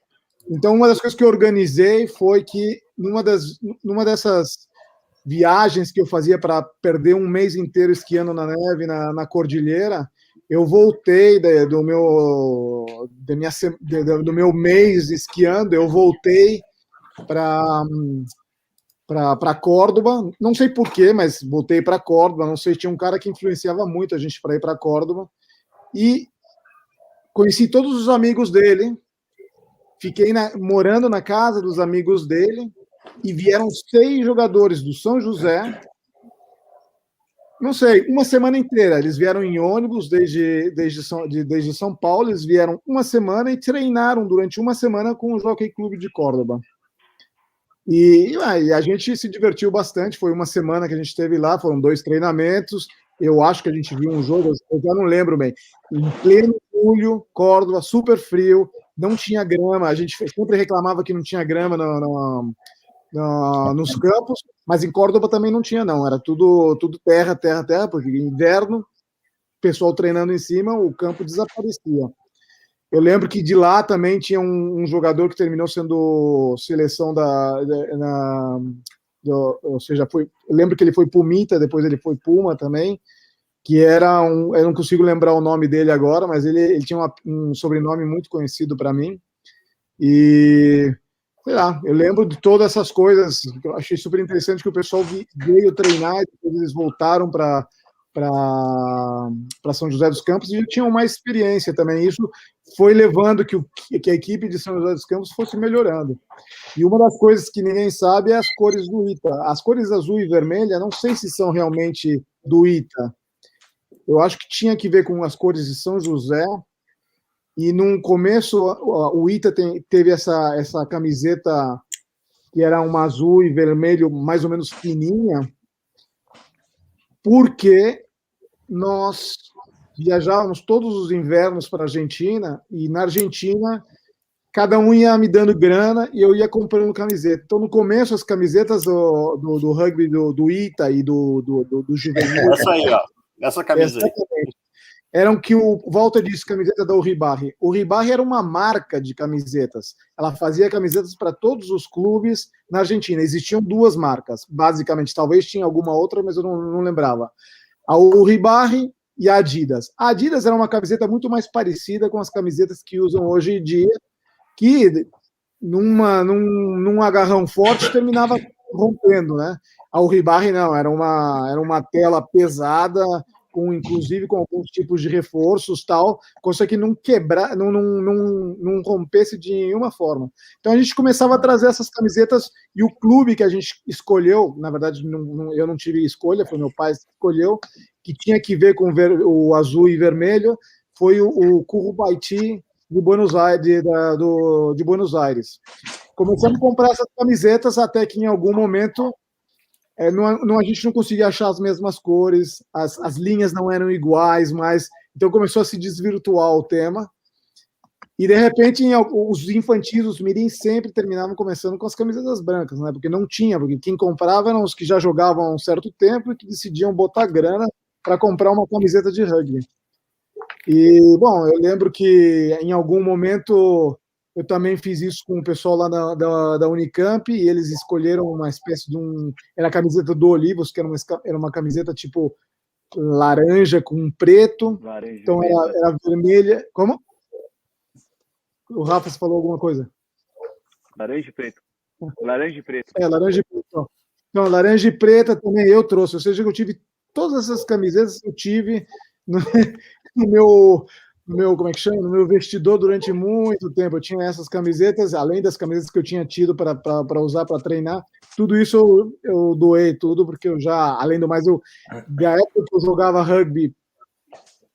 então uma das coisas que eu organizei foi que numa dessas viagens que eu fazia para perder um mês inteiro esquiando na neve, na cordilheira, eu voltei do meu mês esquiando, eu voltei para Córdoba, não sei porquê, mas voltei para Córdoba, não sei, tinha um cara que influenciava muito a gente para ir para Córdoba, e conheci todos os amigos dele, fiquei morando na casa dos amigos dele, e vieram 6 jogadores do São José, não sei, uma semana inteira. Eles vieram em ônibus desde São Paulo, eles vieram uma semana e treinaram durante uma semana com o Jockey Clube de Córdoba. E a gente se divertiu bastante, foi uma semana que a gente esteve lá, foram 2 treinamentos, eu acho que a gente viu um jogo, eu já não lembro bem, em pleno julho, Córdoba, super frio, não tinha grama, a gente sempre reclamava que não tinha grama nos campos, mas em Córdoba também não tinha, não. Era tudo terra, porque inverno, pessoal treinando em cima, o campo desaparecia. Eu lembro que de lá também tinha um jogador que terminou sendo seleção ou seja, eu lembro que ele foi Pumita, depois ele foi Puma também, que eu não consigo lembrar o nome dele agora, mas ele tinha um sobrenome muito conhecido para mim. E sei lá, eu lembro de todas essas coisas, eu achei super interessante que o pessoal veio treinar e depois eles voltaram para São José dos Campos e tinham mais experiência também. Isso foi levando que a equipe de São José dos Campos fosse melhorando. E uma das coisas que ninguém sabe é as cores do ITA. As cores azul e vermelha, não sei se são realmente do ITA. Eu acho que tinha que ver com as cores de São José. E no começo, o ITA teve essa camiseta que era uma azul e vermelho mais ou menos fininha, porque nós viajávamos todos os invernos para a Argentina, e na Argentina cada um ia me dando grana e eu ia comprando camiseta. Então, no começo, as camisetas do rugby do ITA e do juvenil... Essa aí, ó. Essa camisa aí. Eram que o Walter disse, camiseta da Uribarri. O Uribarri era uma marca de camisetas. Ela fazia camisetas para todos os clubes na Argentina. Existiam 2 marcas, basicamente. Talvez tinha alguma outra, mas eu não lembrava. A Uribarri e a Adidas. A Adidas era uma camiseta muito mais parecida com as camisetas que usam hoje em dia, que num agarrão forte terminava rompendo, né? A Uribarri não, era uma tela pesada, inclusive com alguns tipos de reforços, tal, coisa que não rompesse de nenhuma forma. Então a gente começava a trazer essas camisetas, e o clube que a gente escolheu, na verdade eu não tive escolha, foi meu pai que escolheu, que tinha que ver com o azul e vermelho, foi o Currubaiti de Buenos Aires, de Buenos Aires. Começamos a comprar essas camisetas até que em algum momento a gente não conseguia achar as mesmas cores, as linhas não eram iguais, mas então começou a se desvirtuar o tema. E de repente os infantis, os mirins sempre terminavam começando com as camisetas brancas, né? Porque não tinha, porque quem comprava eram os que já jogavam há um certo tempo e que decidiam botar grana para comprar uma camiseta de rugby. E, bom, eu lembro que em algum momento eu também fiz isso com o pessoal lá da Unicamp, e eles escolheram uma espécie de era a camiseta do Olivos, que era uma camiseta tipo laranja com preto. Laranja, então era vermelha. Como? O Rafa falou alguma coisa? Laranja e preto. Laranja e preto. Laranja e preto. Então, laranja e preta também eu trouxe. Ou seja, eu tive todas essas camisetas, eu tive no meu, como é que chama? No meu vestidor durante muito tempo. Eu tinha essas camisetas, além das camisetas que eu tinha tido para usar para treinar. Tudo isso eu doei tudo, porque eu já, além do mais, da época que eu jogava rugby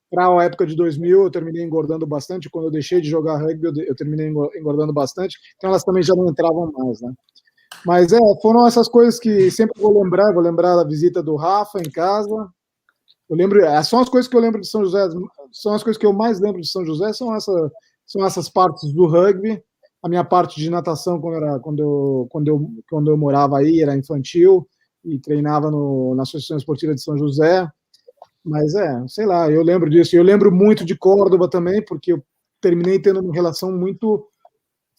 para a época de 2000, eu terminei engordando bastante. Quando eu deixei de jogar rugby, eu terminei engordando bastante. Então elas também já não entravam mais, né? Mas foram essas coisas que sempre vou lembrar da visita do Rafa em casa. Eu lembro, são as coisas que eu lembro de São José, são as coisas que eu mais lembro de São José, são essas partes do rugby. A minha parte de natação, quando eu morava aí, era infantil e treinava na Associação Esportiva de São José. Mas sei lá, eu lembro disso. Eu lembro muito de Córdoba também, porque eu terminei tendo uma relação muito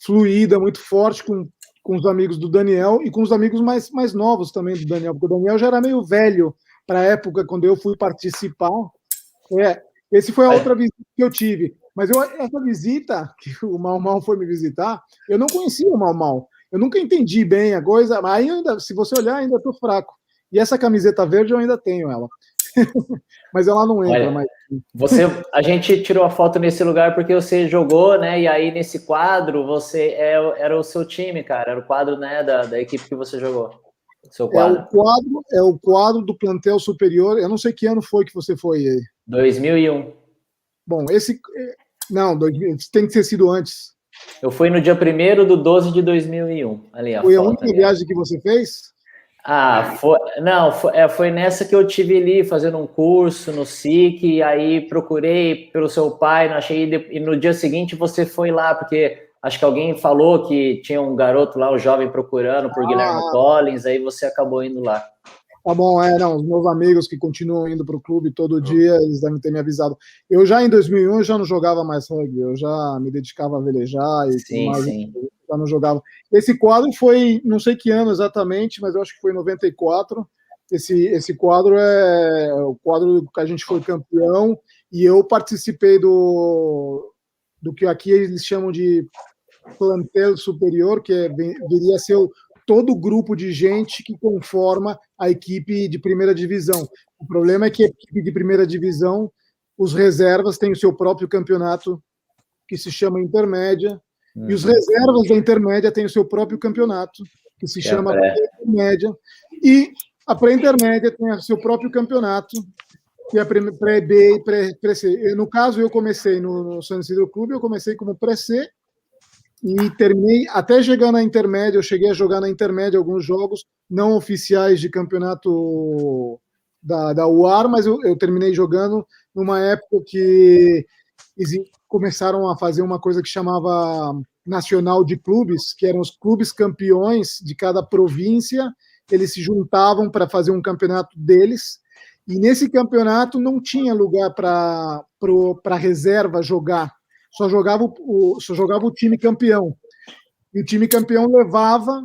fluida, muito forte com os amigos do Daniel e com os amigos mais novos também do Daniel, porque o Daniel já era meio velho para a época quando eu fui participar. Esse foi a outra visita que eu tive. Mas essa visita, que o Mau Mau foi me visitar, eu não conhecia o Mau Mau. Eu nunca entendi bem a coisa, mas ainda, se você olhar, ainda estou fraco. E essa camiseta verde eu ainda tenho ela. Mas ela não entra. Olha, a gente tirou a foto nesse lugar porque você jogou, né? E aí nesse quadro você era o seu time, cara. Era o quadro, né, da equipe que você jogou. Seu quadro. É o quadro do plantel superior. Eu não sei que ano foi que você foi. 2001. Bom, não, tem que ter sido antes. Eu fui no dia 1º de 2001. Ali a foi foto, a única viagem que você fez? Foi nessa que eu tive ali fazendo um curso no SIC, e aí procurei pelo seu pai, não achei, e no dia seguinte você foi lá, porque acho que alguém falou que tinha um garoto lá, um jovem procurando por Guilherme Collins, aí você acabou indo lá. Tá bom, os meus amigos que continuam indo para o clube todo dia, eles devem ter me avisado. Eu já em 2001 já não jogava mais rugby, eu já me dedicava a velejar e tudo mais. Sim. Já não jogava. Esse quadro foi, não sei que ano exatamente, mas eu acho que foi em 94. Esse quadro é o quadro que a gente foi campeão, e eu participei do que aqui eles chamam de plantel superior, que viria a ser todo o grupo de gente que conforma a equipe de primeira divisão. O problema é que a equipe de primeira divisão, os reservas têm o seu próprio campeonato, que se chama Intermédia, e os reservas da Intermédia têm o seu próprio campeonato, que se chama Intermédia, e a pré-intermédia tem o seu próprio campeonato, que é pré-B e pré-C. No caso, eu comecei no San Isidro Clube, eu comecei como pré-C, e terminei, até chegar na intermédia, eu cheguei a jogar na intermédia alguns jogos não oficiais de campeonato da UAR, mas eu terminei jogando numa época que começaram a fazer uma coisa que chamava Nacional de Clubes, que eram os clubes campeões de cada província, eles se juntavam para fazer um campeonato deles, e nesse campeonato não tinha lugar para reserva jogar, só jogava o time campeão. E o time campeão levava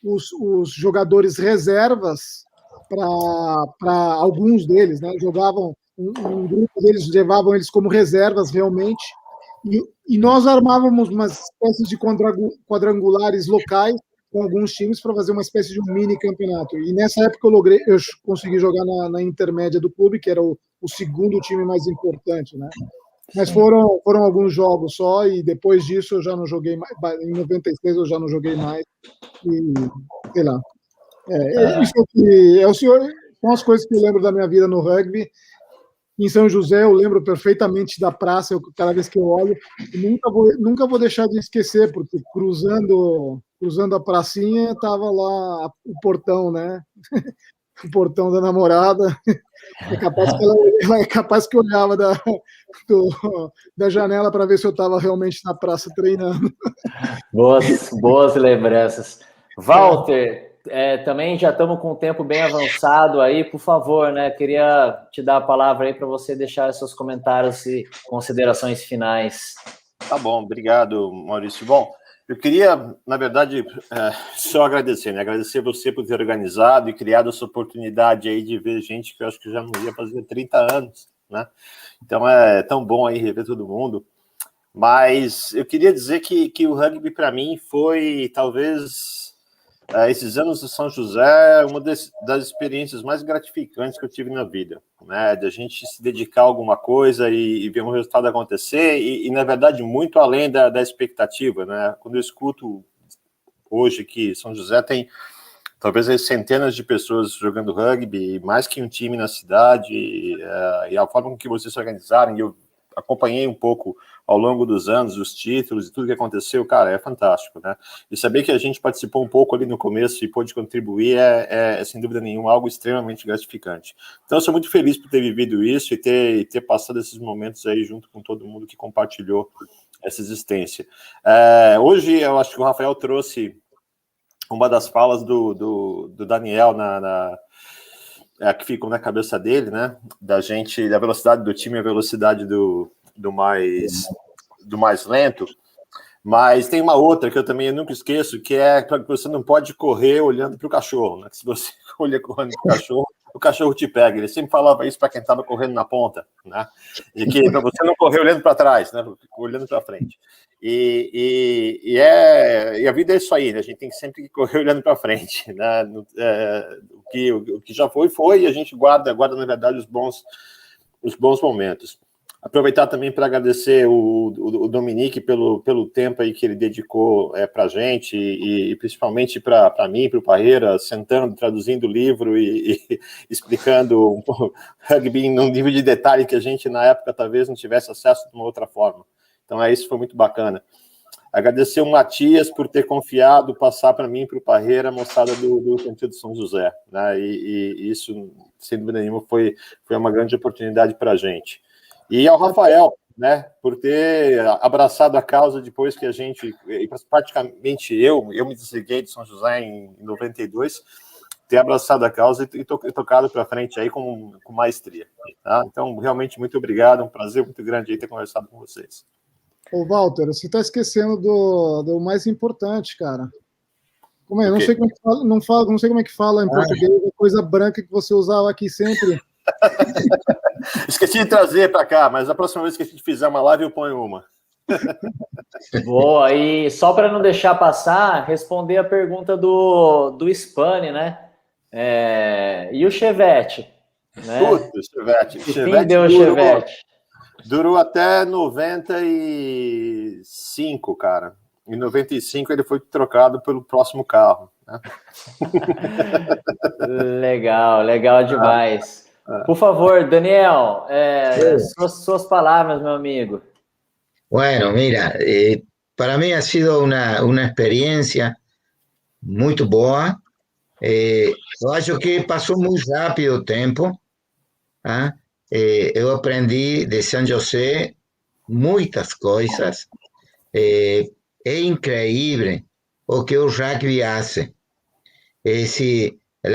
os jogadores reservas para alguns deles, né? Jogavam, um grupo deles levavam eles como reservas realmente, e nós armávamos umas espécies de quadrangulares locais com alguns times para fazer uma espécie de um mini campeonato. E nessa época eu consegui jogar na intermédia do clube, que era o o segundo time mais importante, né? Mas foram alguns jogos só, e depois disso eu já não joguei mais. Em 96 eu já não joguei mais. E, sei lá. Isso que o senhor, são as coisas que eu lembro da minha vida no rugby. Em São José, eu lembro perfeitamente da praça, cada vez que eu olho. Nunca vou deixar de esquecer, porque cruzando a pracinha, estava lá o portão, né? O portão da namorada. É capaz que eu olhava da janela para ver se eu estava realmente na praça treinando. Boas lembranças. Walter, também já estamos com o tempo bem avançado aí, por favor, né? Queria te dar a palavra aí para você deixar seus comentários e considerações finais. Tá bom, obrigado, Maurício. Bom, eu queria, na verdade, só agradecer, né? Agradecer você por ter organizado e criado essa oportunidade aí de ver gente que eu acho que já não ia fazer 30 anos, né? Então é tão bom aí rever todo mundo. Mas eu queria dizer que o rugby, para mim, foi, talvez, esses anos de São José, uma das experiências mais gratificantes que eu tive na vida, né? De a gente se dedicar a alguma coisa e ver um resultado acontecer, e na verdade, muito além da expectativa, né? Quando eu escuto hoje que São José tem, talvez, centenas de pessoas jogando rugby, mais que um time na cidade, e a forma com que vocês se organizaram, e eu acompanhei um pouco ao longo dos anos, os títulos e tudo que aconteceu, cara, é fantástico, né? E saber que a gente participou um pouco ali no começo e pôde contribuir sem dúvida nenhuma, algo extremamente gratificante. Então, eu sou muito feliz por ter vivido isso e ter passado esses momentos aí junto com todo mundo que compartilhou essa existência. Hoje, eu acho que o Rafael trouxe uma das falas do Daniel que ficou na cabeça dele, né? Da velocidade do time, a velocidade do mais lento. Mas tem uma outra que eu também nunca esqueço, que é que você não pode correr olhando para o cachorro, né? Que se você olhar correndo para o cachorro te pega. Ele sempre falava isso para quem estava correndo na ponta, né? De que para você não correr olhando para trás, né? Olhando para frente. E a vida é isso aí, né? A gente tem que sempre correr olhando para frente, né? O que já foi, e a gente guarda na verdade os bons momentos. Aproveitar também para agradecer o Dominique pelo tempo aí que ele dedicou para a gente, e principalmente para mim, para o Parreira, sentando, traduzindo o livro e explicando um pouco rugby num nível de detalhe que a gente, na época, talvez não tivesse acesso de uma outra forma. Então, isso foi muito bacana. Agradecer o Matias por ter confiado, passar para mim, para o Parreira, a moçada do Cantil de São José, né? E isso, sem dúvida nenhuma, foi uma grande oportunidade para a gente. E ao Rafael, né, por ter abraçado a causa depois que a gente, praticamente eu me desliguei de São José em 92, ter abraçado a causa e tocado para frente aí com maestria. Tá? Então, realmente, muito obrigado, é um prazer muito grande aí ter conversado com vocês. Ô, Walter, você está esquecendo do mais importante, cara. Como é? Não sei como é que fala, não sei como é que fala em português, a coisa branca que você usava aqui sempre. Esqueci de trazer para cá, mas a próxima vez que a gente fizer uma live, eu ponho uma. Boa, e só para não deixar passar, responder a pergunta do Spani, né? E o Chevette? Né? Puta, o Chevette. Que fim deu o Chevette? Durou até 95, cara. Em 95 ele foi trocado pelo próximo carro. Né? Legal demais. Por favor, Daniel, suas palavras, meu amigo. Bueno, mira, para mí ha sido una experiencia muy boa. Eu acho que passou muito rápido o tempo. Eu aprendi de São José muitas coisas. É increíble o que o rugby hace. A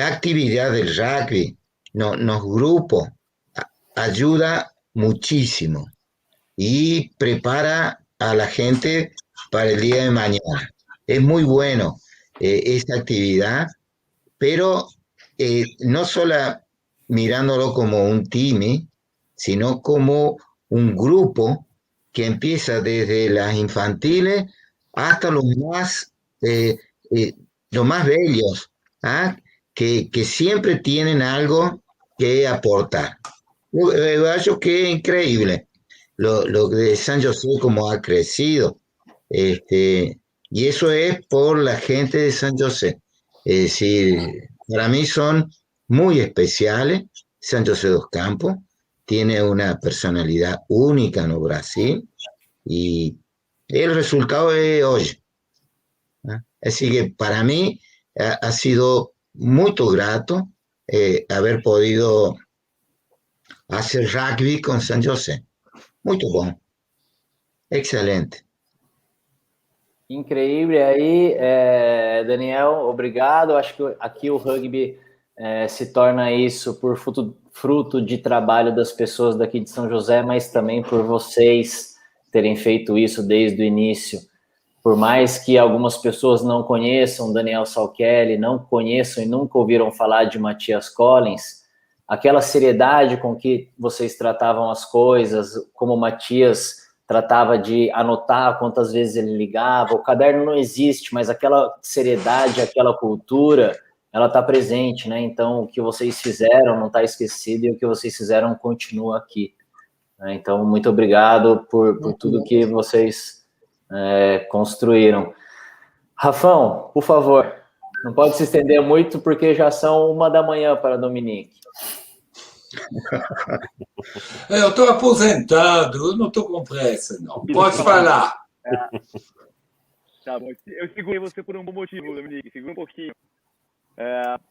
atividade do rugby nos grupos ayuda muchísimo y prepara a la gente para el día de mañana. Es muy bueno esta actividad, pero no solo mirándolo como un team, sino como un grupo que empieza desde las infantiles hasta los más bellos, que siempre tienen algo que aportar. yo acho que es increíble lo de San José, como ha crecido. Y eso es por la gente de San José. Es decir, para mí son muy especiales. San José dos Campos tiene una personalidad única no Brasil y el resultado es hoy. ¿Ah? Así que para mí ha sido muy grato haber podido hacer rugby con San José. Muy bom. Excelente. Increíble aí, Daniel, obrigado. Acho que aqui o rugby se torna isso por fruto de trabalho das pessoas daqui de São José, mas também por vocês terem feito isso desde o início. Por mais que algumas pessoas não conheçam Daniel Salkelly, não conheçam e nunca ouviram falar de Matias Collins, aquela seriedade com que vocês tratavam as coisas, como o Matias tratava de anotar quantas vezes ele ligava, o caderno não existe, mas aquela seriedade, aquela cultura, ela está presente, né? Então, o que vocês fizeram não está esquecido e o que vocês fizeram continua aqui. Então, muito obrigado por tudo que vocês construíram. Rafão, por favor, não pode se estender muito porque já são 1h para Dominique. Eu estou aposentado, eu não estou com pressa, não. Pode falar. Tá bom. Eu segurei você por um bom motivo, Dominique. Segura um pouquinho.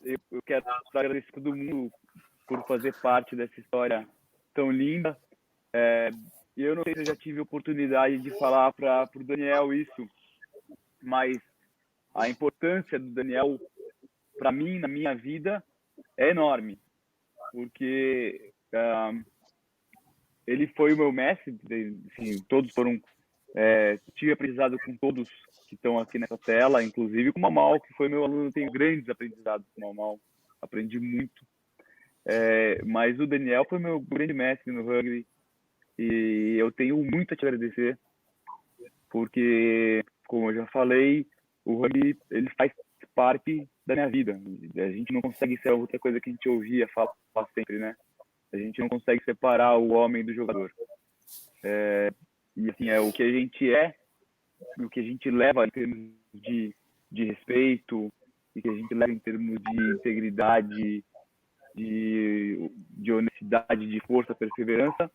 Eu quero agradecer a todo mundo por fazer parte dessa história tão linda. E eu não sei se eu já tive oportunidade de falar para o Daniel isso, mas a importância do Daniel, para mim, na minha vida, é enorme. Porque ele foi o meu mestre, assim, todos foram... tive aprendizado com todos que estão aqui nessa tela, inclusive com o Mamal, que foi meu aluno, tenho grandes aprendizados com o Mamal, aprendi muito. Mas o Daniel foi meu grande mestre no rugby e eu tenho muito a te agradecer, porque, como eu já falei, o rugby ele faz parte da minha vida. A gente não consegue ser outra coisa que a gente ouvia falar sempre, né? A gente não consegue separar o homem do jogador. E assim, o que a gente o que a gente leva em termos de respeito, e que a gente leva em termos de integridade, de honestidade, de força, perseverança,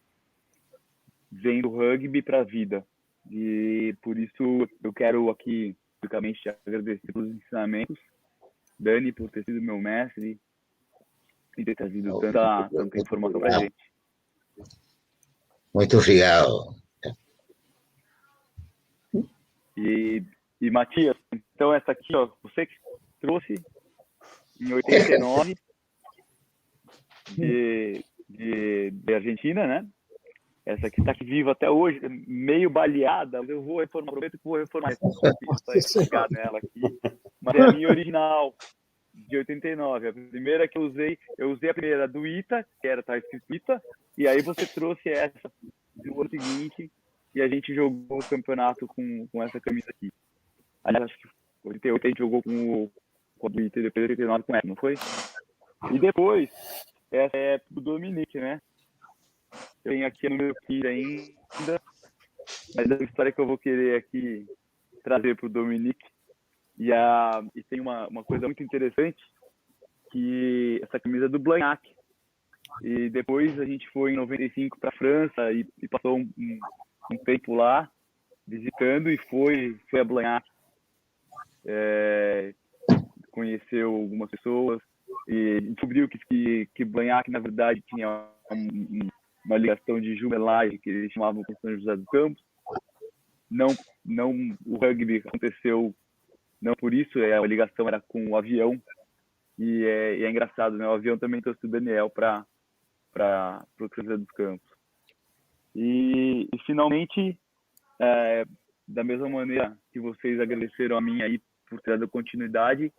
vem do rugby para a vida. E por isso eu quero aqui, publicamente, te agradecer pelos ensinamentos, Dani, por ter sido meu mestre e ter trazido tanta informação para a gente. Muito obrigado. E Matias, então essa aqui, ó, você que trouxe em 89 de Argentina, né? Essa aqui está aqui viva até hoje, meio baleada. Eu vou reformar, prometo que vou reformar essa nela aqui. Mas é a minha original, de 89. A primeira que eu usei a primeira do Ita, que tá escrito Ita, e aí você trouxe essa no ano seguinte, e a gente jogou o campeonato com essa camisa aqui. Aliás, acho que 88 a gente jogou com o do Ita, depois 89 com essa, não foi? E depois, essa é do Dominique, né? Eu tenho aqui no meu kit ainda, mas é uma história que eu vou querer aqui trazer para o Dominique. E tem uma coisa muito interessante, que essa camisa é do Blagnac. E depois a gente foi em 95 para a França e passou um tempo lá, visitando, e foi a Blagnac. Conheceu algumas pessoas e descobriu que Blagnac, na verdade, tinha uma ligação de jumelagem que eles chamavam de São José dos Campos. Não, o rugby aconteceu não por isso, a ligação era com o avião, e é engraçado, né? O avião também trouxe o Daniel para o São José dos Campos. E finalmente, da mesma maneira que vocês agradeceram a mim aí por ter dado continuidade,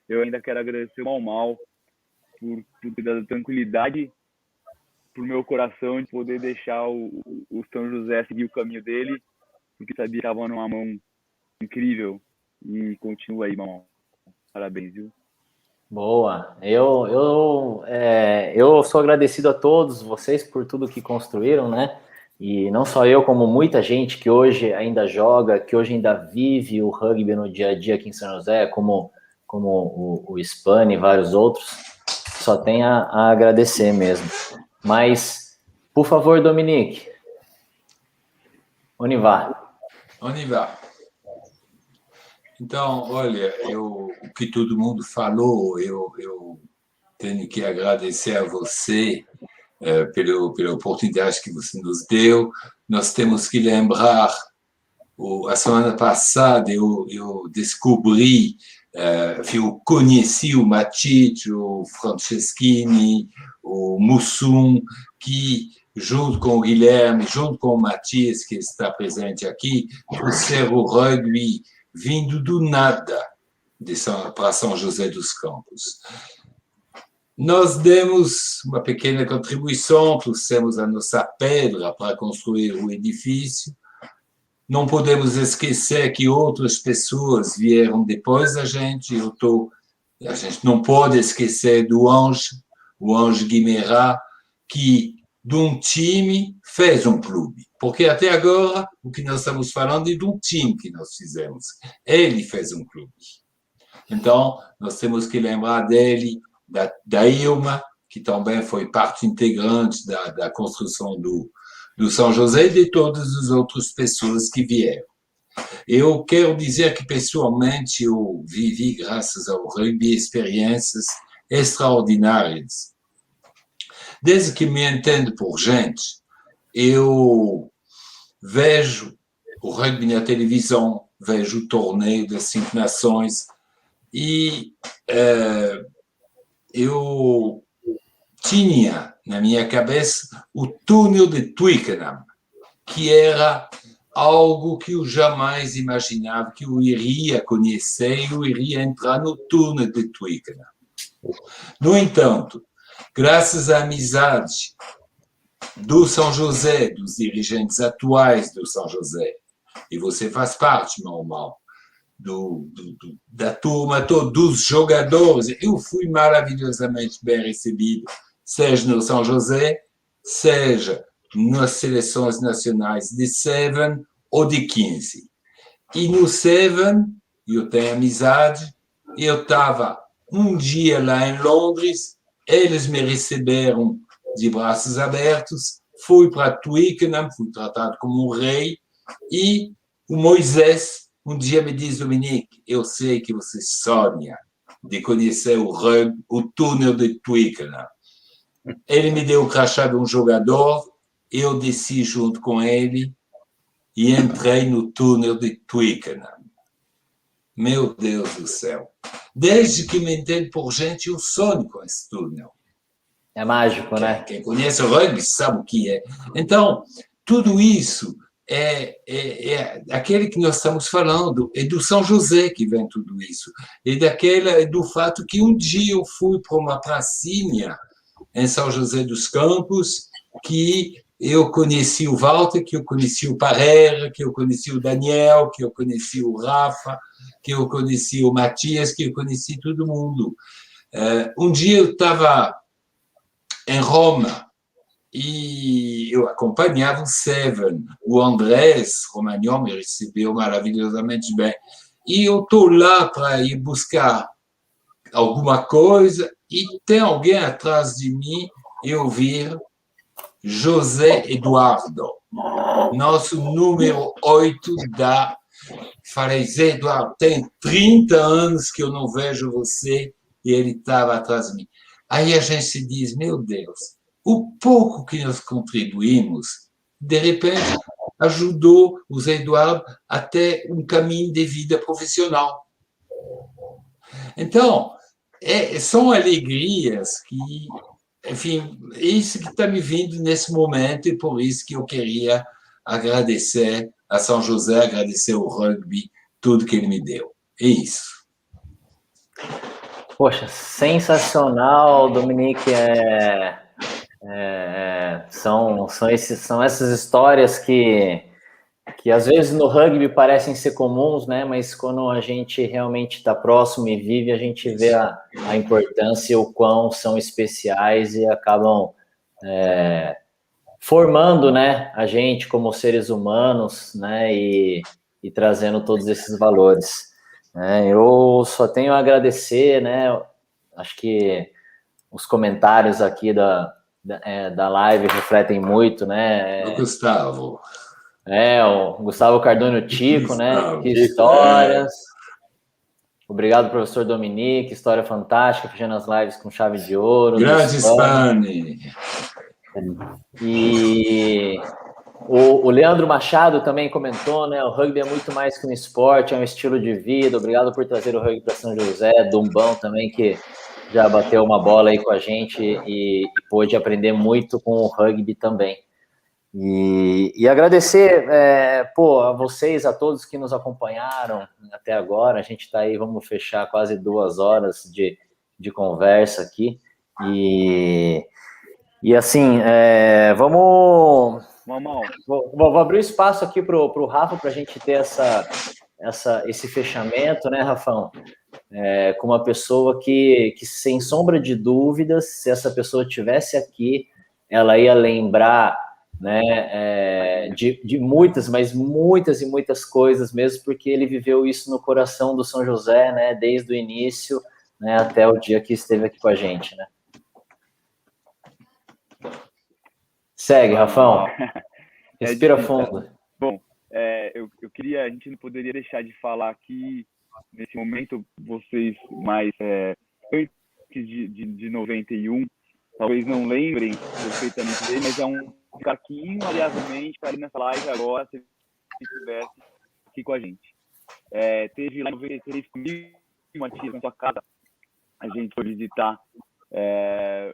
eu ainda quero agradecer ao Mal por ter dado tranquilidade pro meu coração de poder deixar o São José seguir o caminho dele, porque sabia que estava numa mão incrível, e continua aí, Mal. Parabéns, viu? Boa. Eu sou agradecido a todos vocês por tudo que construíram, né? E não só eu, como muita gente que hoje ainda joga, que hoje ainda vive o rugby no dia a dia aqui em São José, como o Spani e vários outros. Só tem a agradecer mesmo. Mas, por favor, Dominique, onde vai? Onde vai? Então, olha, o que todo mundo falou, eu tenho que agradecer a você pela oportunidade que você nos deu. Nós temos que lembrar, a semana passada eu descobri, eu conheci o Matic, o Franceschini, o Mussum, que junto com o Guilherme, junto com o Matias, que está presente aqui, trouxeram o rugby vindo do nada para São José dos Campos. Nós demos uma pequena contribuição, trouxemos a nossa pedra para construir o edifício. Não podemos esquecer que outras pessoas vieram depois da gente. A gente não pode esquecer do o Ange Guimerá, que de um time fez um clube. Porque até agora o que nós estamos falando é de um time que nós fizemos. Ele fez um clube. Então, nós temos que lembrar dele, da Ilma, que também foi parte integrante da construção do São José e de todas as outras pessoas que vieram. Eu quero dizer que, pessoalmente, eu vivi, graças ao rugby, experiências extraordinárias. Desde que me entendo por gente, eu vejo o rugby na televisão, vejo o torneio das 5 Nações e eu tinha na minha cabeça o túnel de Twickenham, que era algo que eu jamais imaginava que eu iria conhecer, eu iria entrar no túnel de Twickenham. No entanto, graças à amizade do São José, dos dirigentes atuais do São José, e você faz parte, meu irmão, da turma toda, dos jogadores, eu fui maravilhosamente bem recebido, seja no São José, seja nas seleções nacionais de 7 ou de 15. E no 7, eu tenho amizade, eu estava um dia lá em Londres, eles me receberam de braços abertos, fui para Twickenham, fui tratado como um rei, e o Moisés um dia me diz: Dominique, eu sei que você sonha de conhecer o túnel de Twickenham. Ele me deu o crachá de um jogador, eu desci junto com ele e entrei no túnel de Twickenham. Meu Deus do céu. Desde que me entendo por gente, eu sonho com esse túnel. É mágico, né? Quem conhece o rugby sabe o que é. Então, tudo isso é aquele que nós estamos falando, é do São José que vem tudo isso. É do fato que um dia eu fui para uma pracinha em São José dos Campos, que eu conheci o Walter, que eu conheci o Parreira, que eu conheci o Daniel, que eu conheci o Rafa, que eu conheci o Matias, que eu conheci todo mundo. Um dia eu estava em Roma e eu acompanhava o 7. O Andrés Romagnon me recebeu maravilhosamente bem. E eu estou lá para ir buscar alguma coisa e tem alguém atrás de mim e ouvir José Eduardo, nosso número 8 da... Falei: Zé Eduardo, tem 30 anos que eu não vejo você, e ele estava atrás de mim. Aí a gente se diz: meu Deus, o pouco que nós contribuímos, de repente, ajudou o Zé Eduardo até um caminho de vida profissional. Então, são alegrias que, enfim, é isso que está me vindo nesse momento, e por isso que eu queria agradecer a São José, agradecer o rugby, tudo que ele me deu. É isso. Poxa, sensacional, Dominique. São essas histórias que que às vezes no rugby parecem ser comuns, né? Mas quando a gente realmente está próximo e vive, a gente vê a importância e o quão são especiais e acabam formando, né, a gente como seres humanos, né? E trazendo todos esses valores. Eu só tenho a agradecer, né? Acho que os comentários aqui da live refletem muito, né? O Gustavo. O Gustavo Cardone Tico, né? Gustavo. Que histórias. Obrigado, professor Dominique. História fantástica, fechando as lives com chave de ouro. Grande Spani. E o Leandro Machado também comentou, né? O rugby é muito mais que um esporte, é um estilo de vida. Obrigado por trazer o rugby para São José. Dumbão também, que já bateu uma bola aí com a gente e pôde aprender muito com o rugby também. E agradecer a vocês, a todos que nos acompanharam até agora. A gente está aí, vamos fechar quase 2 horas de conversa aqui. E assim, vamos... Vou abrir o espaço aqui para o Rafa, para a gente ter esse fechamento, né, Rafão? Com uma pessoa que, sem sombra de dúvidas, se essa pessoa estivesse aqui, ela ia lembrar, né, de muitas, mas muitas e muitas coisas mesmo, porque ele viveu isso no coração do São José, né, desde o início, né, até o dia que esteve aqui com a gente, né? Segue, Rafão. Respira fundo. Bom, eu queria, a gente não poderia deixar de falar aqui, nesse momento, vocês mais antes de 91, talvez não lembrem perfeitamente dele, mas é um cara que invariavelmente está ali nessa live agora, se ele estivesse aqui com a gente. Teve lá em 93 comigo, Matias, na sua casa, a gente foi visitar.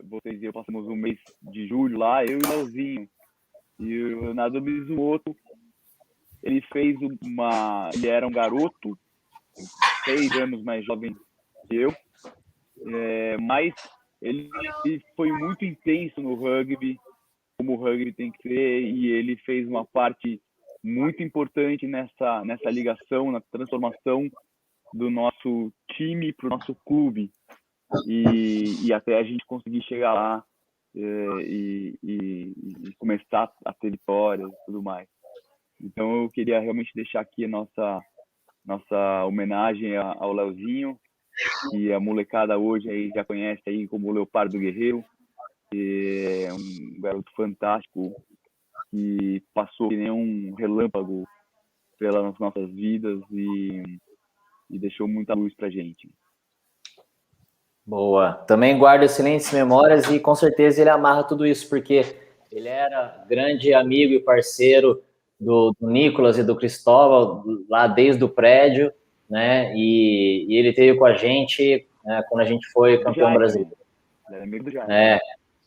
Vocês e eu passamos um mês de julho lá, eu e o Leozinho. E o Leonardo Mizumoto, ele era um garoto, 6 anos mais jovem que eu, mas ele foi muito intenso no rugby, como o rugby tem que ser, e ele fez uma parte muito importante nessa ligação, na transformação do nosso time para o nosso clube. E até a gente conseguir chegar lá e começar a ter vitórias e tudo mais. Então eu queria realmente deixar aqui a nossa homenagem ao Leozinho, que a molecada hoje aí já conhece aí como o Leopardo Guerreiro, que é um garoto fantástico que passou que nem um relâmpago pelas nossas vidas e deixou muita luz pra gente. Boa. Também guardo excelentes memórias e com certeza ele amarra tudo isso, porque ele era grande amigo e parceiro do Nicolas e do Cristóvão lá desde o prédio, né? E ele esteve com a gente, né, quando a gente foi campeão brasileiro. Ele era amigo do Jair.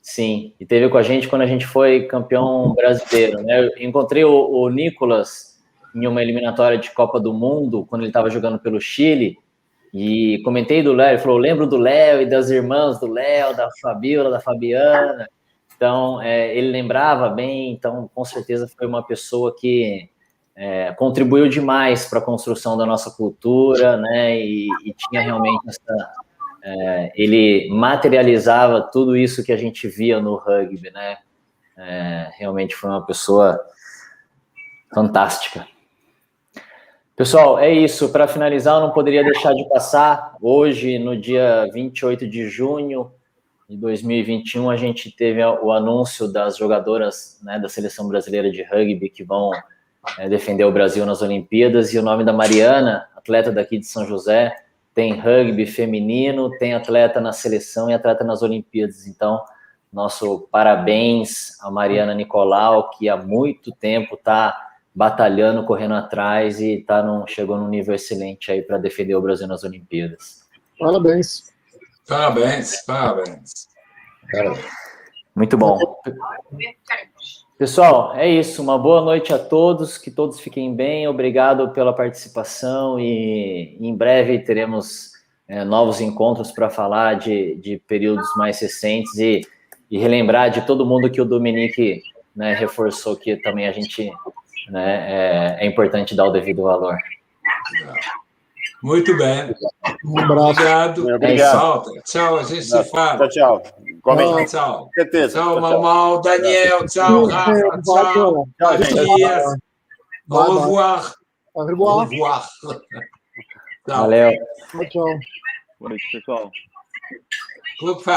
Sim. E esteve com a gente quando a gente foi campeão brasileiro, né? Eu encontrei o Nicolas em uma eliminatória de Copa do Mundo, quando ele estava jogando pelo Chile. E comentei do Léo, ele falou, lembro do Léo e das irmãs do Léo, da Fabiola, da Fabiana. Então, ele lembrava bem, então, com certeza foi uma pessoa que contribuiu demais para a construção da nossa cultura, né, e tinha realmente ele materializava tudo isso que a gente via no rugby, né, realmente foi uma pessoa fantástica. Pessoal, é isso. Para finalizar, eu não poderia deixar de passar. Hoje, no dia 28 de junho de 2021, a gente teve o anúncio das jogadoras, né, da Seleção Brasileira de Rugby que vão defender o Brasil nas Olimpíadas. E o nome da Mariana, atleta daqui de São José, tem rugby feminino, tem atleta na seleção e atleta nas Olimpíadas. Então, nosso parabéns a Mariana Nicolau, que há muito tempo está batalhando, correndo atrás e chegou num nível excelente aí para defender o Brasil nas Olimpíadas. Parabéns. Parabéns. Muito bom. Pessoal, é isso. Uma boa noite a todos, que todos fiquem bem. Obrigado pela participação e em breve teremos novos encontros para falar de períodos mais recentes e relembrar de todo mundo que o Dominique, né, reforçou que também a gente né, é importante dar o devido valor. Muito bem. Um abraço. Obrigado. Obrigado. Tchau, a gente se fala. Tchau. Tchau, tchau. Certeza. Tchau, Mal, Daniel. Tchau, Rafa. Tchau. Matias. Au revoir. Au revoir. Au revoir. Tchau. Valeu. Tchau. Boa noite, pessoal. Tudo fácil.